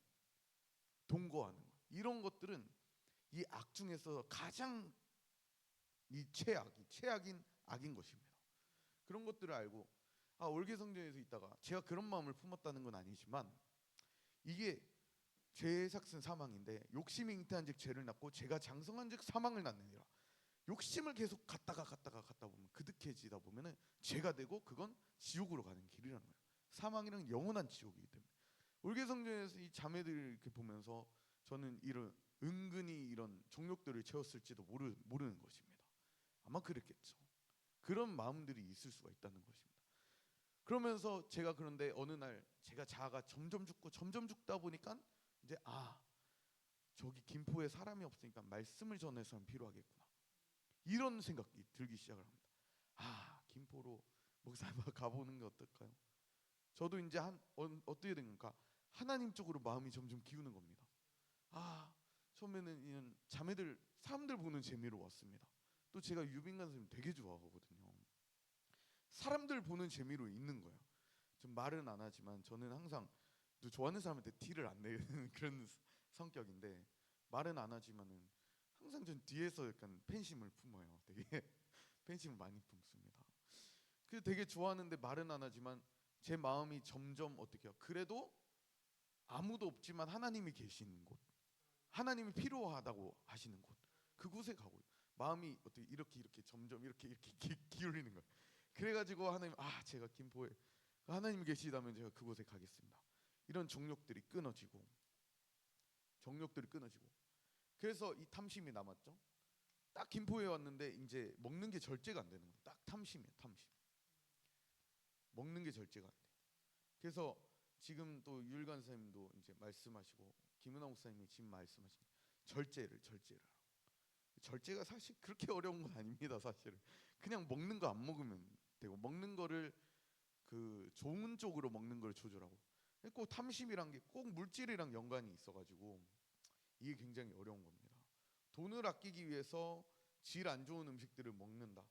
S4: 동거하는 거 이런 것들은 이 악 중에서 가장 이 최악인 악인 것입니다. 그런 것들을 알고 월계성전에서 있다가 제가 그런 마음을 품었다는 건 아니지만 이게 죄의 삭슨 사망인데 욕심이 잉태한즉 죄를 낳고 죄가 장성한즉 사망을 낳느니라. 욕심을 계속 갔다가 보면 그득해지다 보면은 죄가 되고 그건 지옥으로 가는 길이라는 거예요. 사망이란 영원한 지옥이기 때문에 월계성전에서 이 자매들 이렇게 보면서 저는 은근히 이런 정욕들을 채웠을지도 모르는 것입니다. 아마 그랬겠죠. 그런 마음들이 있을 수가 있다는 것입니다. 그러면서 제가 그런데 어느 날 제가 자아가 점점 죽다 보니까 이제 저기 김포에 사람이 없으니까 말씀을 전할 사람 필요하겠구나. 이런 생각이 들기 시작을 합니다. 김포로 목사 가보는 게 어떨까요? 저도 이제 어떻게 된 건가? 하나님 쪽으로 마음이 점점 기우는 겁니다. 처음에는 이런 사람들 보는 재미로 왔습니다. 또 제가 유빈관 선생님 되게 좋아하거든요. 사람들 보는 재미로 있는 거예요. 좀 말은 안 하지만 저는 항상 좋아하는 사람한테 티를 안 내는 그런 성격인데 말은 안 하지만은 항상 전 뒤에서 약간 팬심을 품어요. 되게 팬심을 많이 품습니다. 그 되게 좋아하는데 말은 안 하지만 제 마음이 점점 어떻게 해요? 그래도 아무도 없지만 하나님이 계시는 곳, 하나님이 필요하다고 하시는 곳, 그곳에 가고 마음이 어떻게 이렇게 점점 이렇게 기울이는 거예요. 그래가지고 하나님, 제가 김포에 하나님 계시다면 제가 그곳에 가겠습니다. 이런 정욕들이 끊어지고 그래서 이 탐심이 남았죠. 딱 김포에 왔는데 이제 먹는 게 절제가 안 되는 거예요. 딱 탐심이에요. 탐심. 먹는 게 절제가 안 돼요. 그래서 지금 또 유일관 선생님도 이제 말씀하시고 김은하 목사님이 지금 말씀하신 절제를 절제가 사실 그렇게 어려운 건 아닙니다. 사실은 그냥 먹는 거 안 먹으면 되고, 먹는 거를 그 좋은 쪽으로 먹는 걸 조절하고, 꼭 탐심이란 게 꼭 물질이랑 연관이 있어가지고 이게 굉장히 어려운 겁니다. 돈을 아끼기 위해서 질 안 좋은 음식들을 먹는다.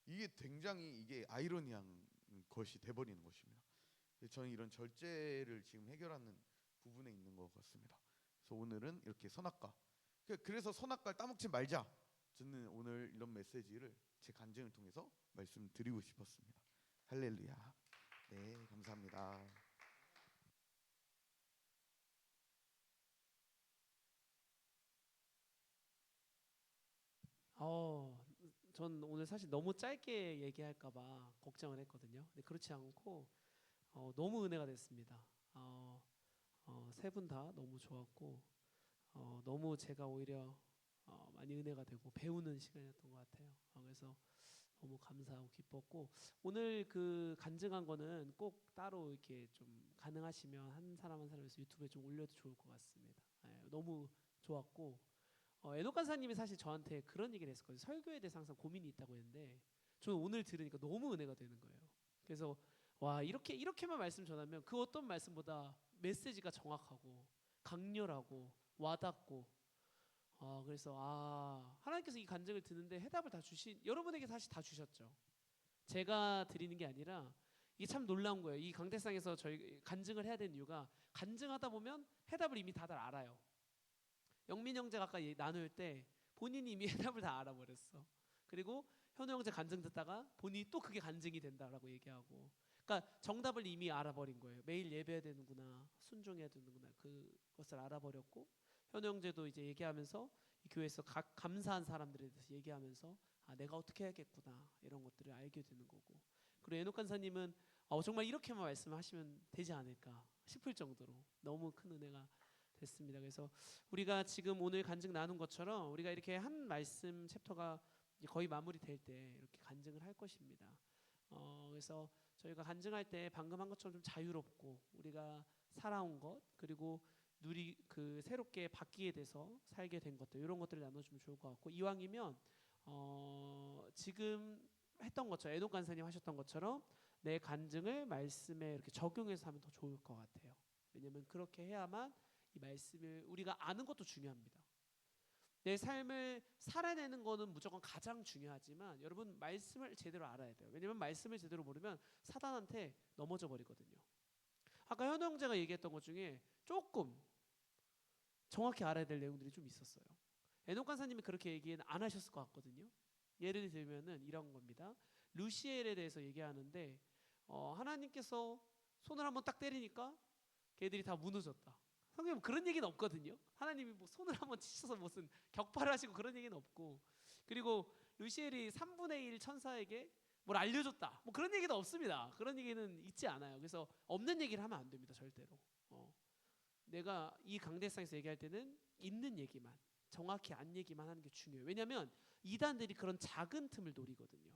S4: 이게 굉장히 이게 아이러니한 것이 돼버리는 것입니다. 저는 이런 절제를 지금 해결하는 부분에 있는 것 같습니다. 그래서 오늘은 이렇게 선악과, 그래서 선악과를 따먹지 말자. 저는 오늘 이런 메시지를 제 간증을 통해서 말씀드리고 싶었습니다. 할렐루야. 네, 감사합니다.
S2: 전 오늘 사실 너무 짧게 얘기할까봐 걱정을 했거든요. 근데 그렇지 않고 너무 은혜가 됐습니다. 세 분 다 너무 좋았고 너무 제가 오히려 많이 은혜가 되고 배우는 시간이었던 것 같아요. 그래서 너무 감사하고 기뻤고, 오늘 그 간증한 거는 꼭 따로 이렇게 좀 가능하시면 한 사람 한 사람에서 유튜브에 좀 올려도 좋을 것 같습니다. 너무 좋았고, 에녹 간사님이 사실 저한테 그런 얘기를 했었거든요. 설교에 대해서 항상 고민이 있다고 했는데 저는 오늘 들으니까 너무 은혜가 되는 거예요. 그래서 와, 이렇게만 말씀 전하면 그 어떤 말씀보다 메시지가 정확하고 강렬하고 와닿고, 그래서 하나님께서 이 간증을 듣는데 해답을 다 주신, 여러분에게 사실 다 주셨죠. 제가 드리는 게 아니라 이게 참 놀라운 거예요. 이 강대상에서 저희 간증을 해야 되는 이유가, 간증하다 보면 해답을 이미 다들 알아요. 영민 형제가 아까 나눌 때 본인이 이미 해답을 다 알아버렸어. 그리고 현우 형제 간증 듣다가 본인이 또 그게 간증이 된다라고 얘기하고, 그러니까 정답을 이미 알아버린 거예요. 매일 예배해야 되는구나, 순종해야 되는구나, 그것을 알아버렸고, 현우 형제도 이제 얘기하면서 이 교회에서 감사한 사람들에 대해서 얘기하면서 내가 어떻게 해야겠구나, 이런 것들을 알게 되는 거고, 그리고 에녹 간사님은 정말 이렇게만 말씀하시면 되지 않을까 싶을 정도로 너무 큰 은혜가 됐습니다. 그래서 우리가 지금 오늘 간증 나눈 것처럼 우리가 이렇게 한 말씀 챕터가 거의 마무리될 때 이렇게 간증을 할 것입니다. 그래서 저희가 간증할 때 방금 한 것처럼 좀 자유롭고 우리가 살아온 것, 그리고 그 새롭게 바뀌게 돼서 살게 된 것들, 이런 것들을 나눠주면 좋을 것 같고, 이왕이면 지금 했던 것처럼 에녹 간사님 하셨던 것처럼 내 간증을 말씀에 이렇게 적용해서 하면 더 좋을 것 같아요. 왜냐하면 그렇게 해야만 이 말씀을 우리가 아는 것도 중요합니다. 내 삶을 살아내는 거는 무조건 가장 중요하지만 여러분, 말씀을 제대로 알아야 돼요. 왜냐하면 말씀을 제대로 모르면 사단한테 넘어져 버리거든요. 아까 현우 형제가 얘기했던 것 중에 조금 정확히 알아야 될 내용들이 좀 있었어요. 에녹 간사님이 그렇게 얘기는 안 하셨을 것 같거든요. 예를 들면은 이런 겁니다. 루시엘에 대해서 얘기하는데 하나님께서 손을 한번 딱 때리니까 걔들이 다 무너졌다. 성경에 그런 얘기는 없거든요. 하나님이 뭐 손을 한번 치셔서 무슨 격파를 하시고 그런 얘기는 없고, 그리고 루시엘이 3분의 1 천사에게 뭘 알려줬다, 뭐 그런 얘기도 없습니다. 그런 얘기는 있지 않아요. 그래서 없는 얘기를 하면 안 됩니다, 절대로. 내가 이 강대상에서 얘기할 때는 있는 얘기만, 정확히 안 얘기만 하는 게 중요해요. 왜냐하면 이단들이 그런 작은 틈을 노리거든요.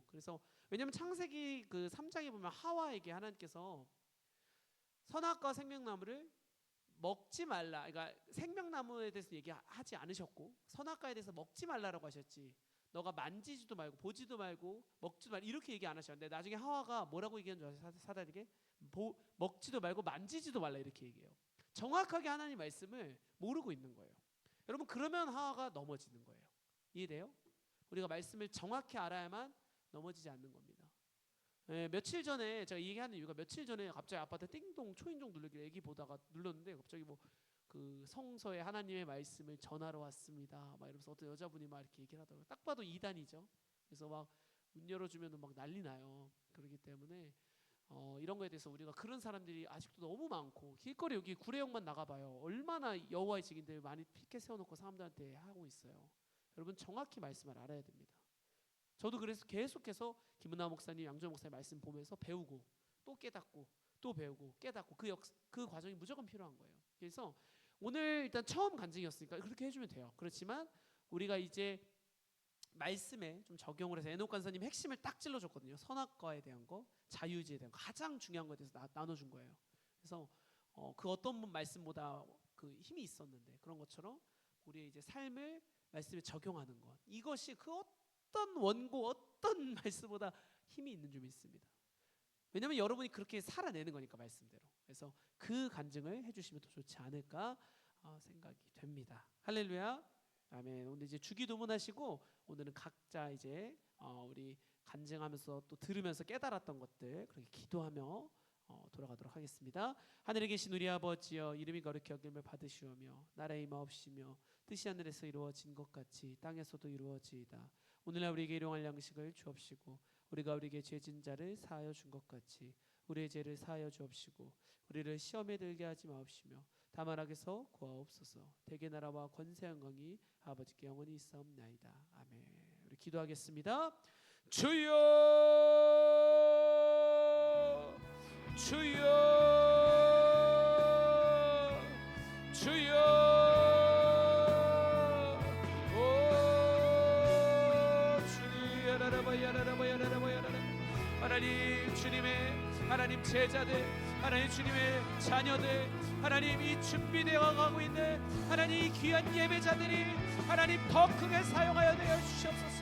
S2: 그래서 왜냐하면 창세기 그 3장에 보면 하와에게 하나님께서 선악과 생명나무를 먹지 말라, 그러니까 생명나무에 대해서 얘기하지 않으셨고 선악과에 대해서 먹지 말라라고 하셨지, 너가 만지지도 말고 보지도 말고 먹지도 말고 이렇게 얘기 안 하셨는데, 나중에 하와가 뭐라고 얘기한 줄 아세요? 사단에게 먹지도 말고 만지지도 말라 이렇게 얘기해요. 정확하게 하나님 말씀을 모르고 있는 거예요. 여러분, 그러면 하와가 넘어지는 거예요. 이해돼요? 우리가 말씀을 정확히 알아야만 넘어지지 않는 겁니다. 며칠 전에 제가 얘기하는 이유가, 며칠 전에 갑자기 아파트 띵동 초인종 누르길래 애기 보다가 눌렀는데 갑자기 뭐 그 성서에 하나님의 말씀을 전하러 왔습니다 막 이러면서 어떤 여자분이 막 이렇게 얘기를 하더라고요. 딱 봐도 이단이죠. 그래서 막 문 열어주면 막 난리 나요. 그렇기 때문에 이런 거에 대해서 우리가, 그런 사람들이 아직도 너무 많고, 길거리 여기 구례역만 나가봐요. 얼마나 여호와의 증인들 많이 피켓 세워놓고 사람들한테 하고 있어요. 여러분 정확히 말씀을 알아야 됩니다. 저도 그래서 계속해서 김은하 목사님, 양조영 목사님 말씀 보면서 배우고 또 깨닫고 또 배우고 깨닫고 그 과정이 무조건 필요한 거예요. 그래서 오늘 일단 처음 간증이었으니까 그렇게 해주면 돼요. 그렇지만 우리가 이제 말씀에 좀 적용을 해서 에녹 간사님 핵심을 딱 찔러줬거든요. 선악과에 대한 거, 자유의지에 대한 거, 가장 중요한 거에 대해서 나눠준 거예요. 그래서 그 어떤 말씀보다 그 힘이 있었는데 그런 것처럼 우리의 이제 삶을 말씀에 적용하는 것, 이것이 그 어떤 원고 어떤 말씀보다 힘이 있는 줄 믿습니다. 왜냐하면 여러분이 그렇게 살아내는 거니까 말씀대로. 그래서 그 간증을 해주시면 더 좋지 않을까 생각이 됩니다. 할렐루야. 아멘. 오늘 이제 주기도문하시고 오늘은 각자 이제 우리 간증하면서 또 들으면서 깨달았던 것들 그렇게 기도하며 돌아가도록 하겠습니다. 하늘에 계신 우리 아버지여, 이름이 거룩히 여김을 받으시오며 나라의 임하옵시며 뜻이 하늘에서 이루어진 것 같이 땅에서도 이루어지이다. 오늘날 우리에게 일용할 양식을 주옵시고 우리가 우리에게 죄진 자를 사하여 준 것 같이 우리의 죄를 사하여 주옵시고 우리를 시험에 들게 하지 마옵시며 다만 악에서 구하옵소서. 대개 나라와 권세 영광이 아버지께 영원히 있사옵나이다. 아멘. 우리 기도하겠습니다. 주여 주여 주여 오 주님 하나님 주님의 하나님 제자들 하나님 주님의 자녀들 하나님 이 준비되어 가고 있는 하나님 이 귀한 예배자들이 하나님 더 크게 사용하여 되어 주시옵소서.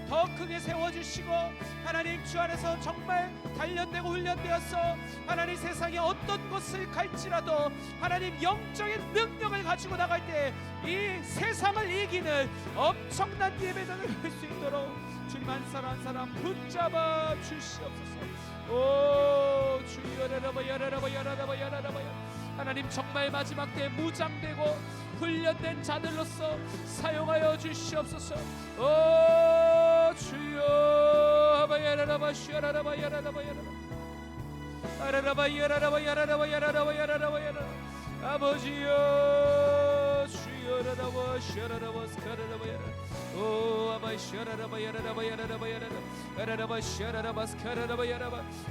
S2: 더 크게 세워주시고 하나님 주 안에서 정말 단련되고 훈련되어서 하나님 세상에 어떤 곳을 갈지라도 하나님 영적인 능력을 가지고 나갈 때 이 세상을 이기는 엄청난 예배자를 할 수 있도록 주님 한 사람 한 사람 붙잡아 주시옵소서. 오 주여 하나님 정말 마지막 때 무장되고 훈련된 자들로서 사용하여 주시옵소서. 오 주여 아버지여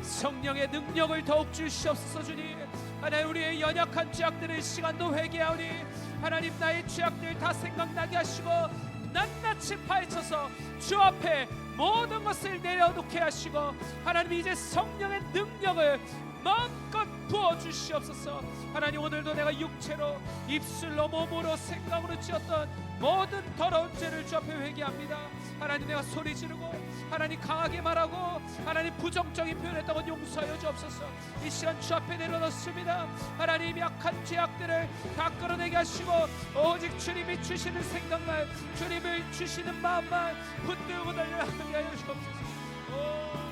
S2: 성령의 능력을 더욱 주시옵소서. 주님 하나님 우리의 연약한 죄악들을 시간도 회개하오니 하나님 나의 죄악들 다 생각나게 하시고 낱낱이 파헤쳐서 주 앞에 모든 것을 내려놓게 하시고 하나님 이제 성령의 능력을 마음껏 부어주시옵소서. 하나님 오늘도 내가 육체로 입술로 몸으로 생각으로 지었던 모든 더러운 죄를 주 앞에 회개합니다. 하나님 내가 소리 지르고 하나님 강하게 말하고 하나님 부정적인 표현했던 건 용서하여 주옵소서. 이 시간 주 앞에 내려놓습니다. 하나님 약한 죄악들을 다 끌어내게 하시고 오직 주님이 주시는 생각만 주님을 주시는 마음만 붙들고 달려가게 하여 주옵소서.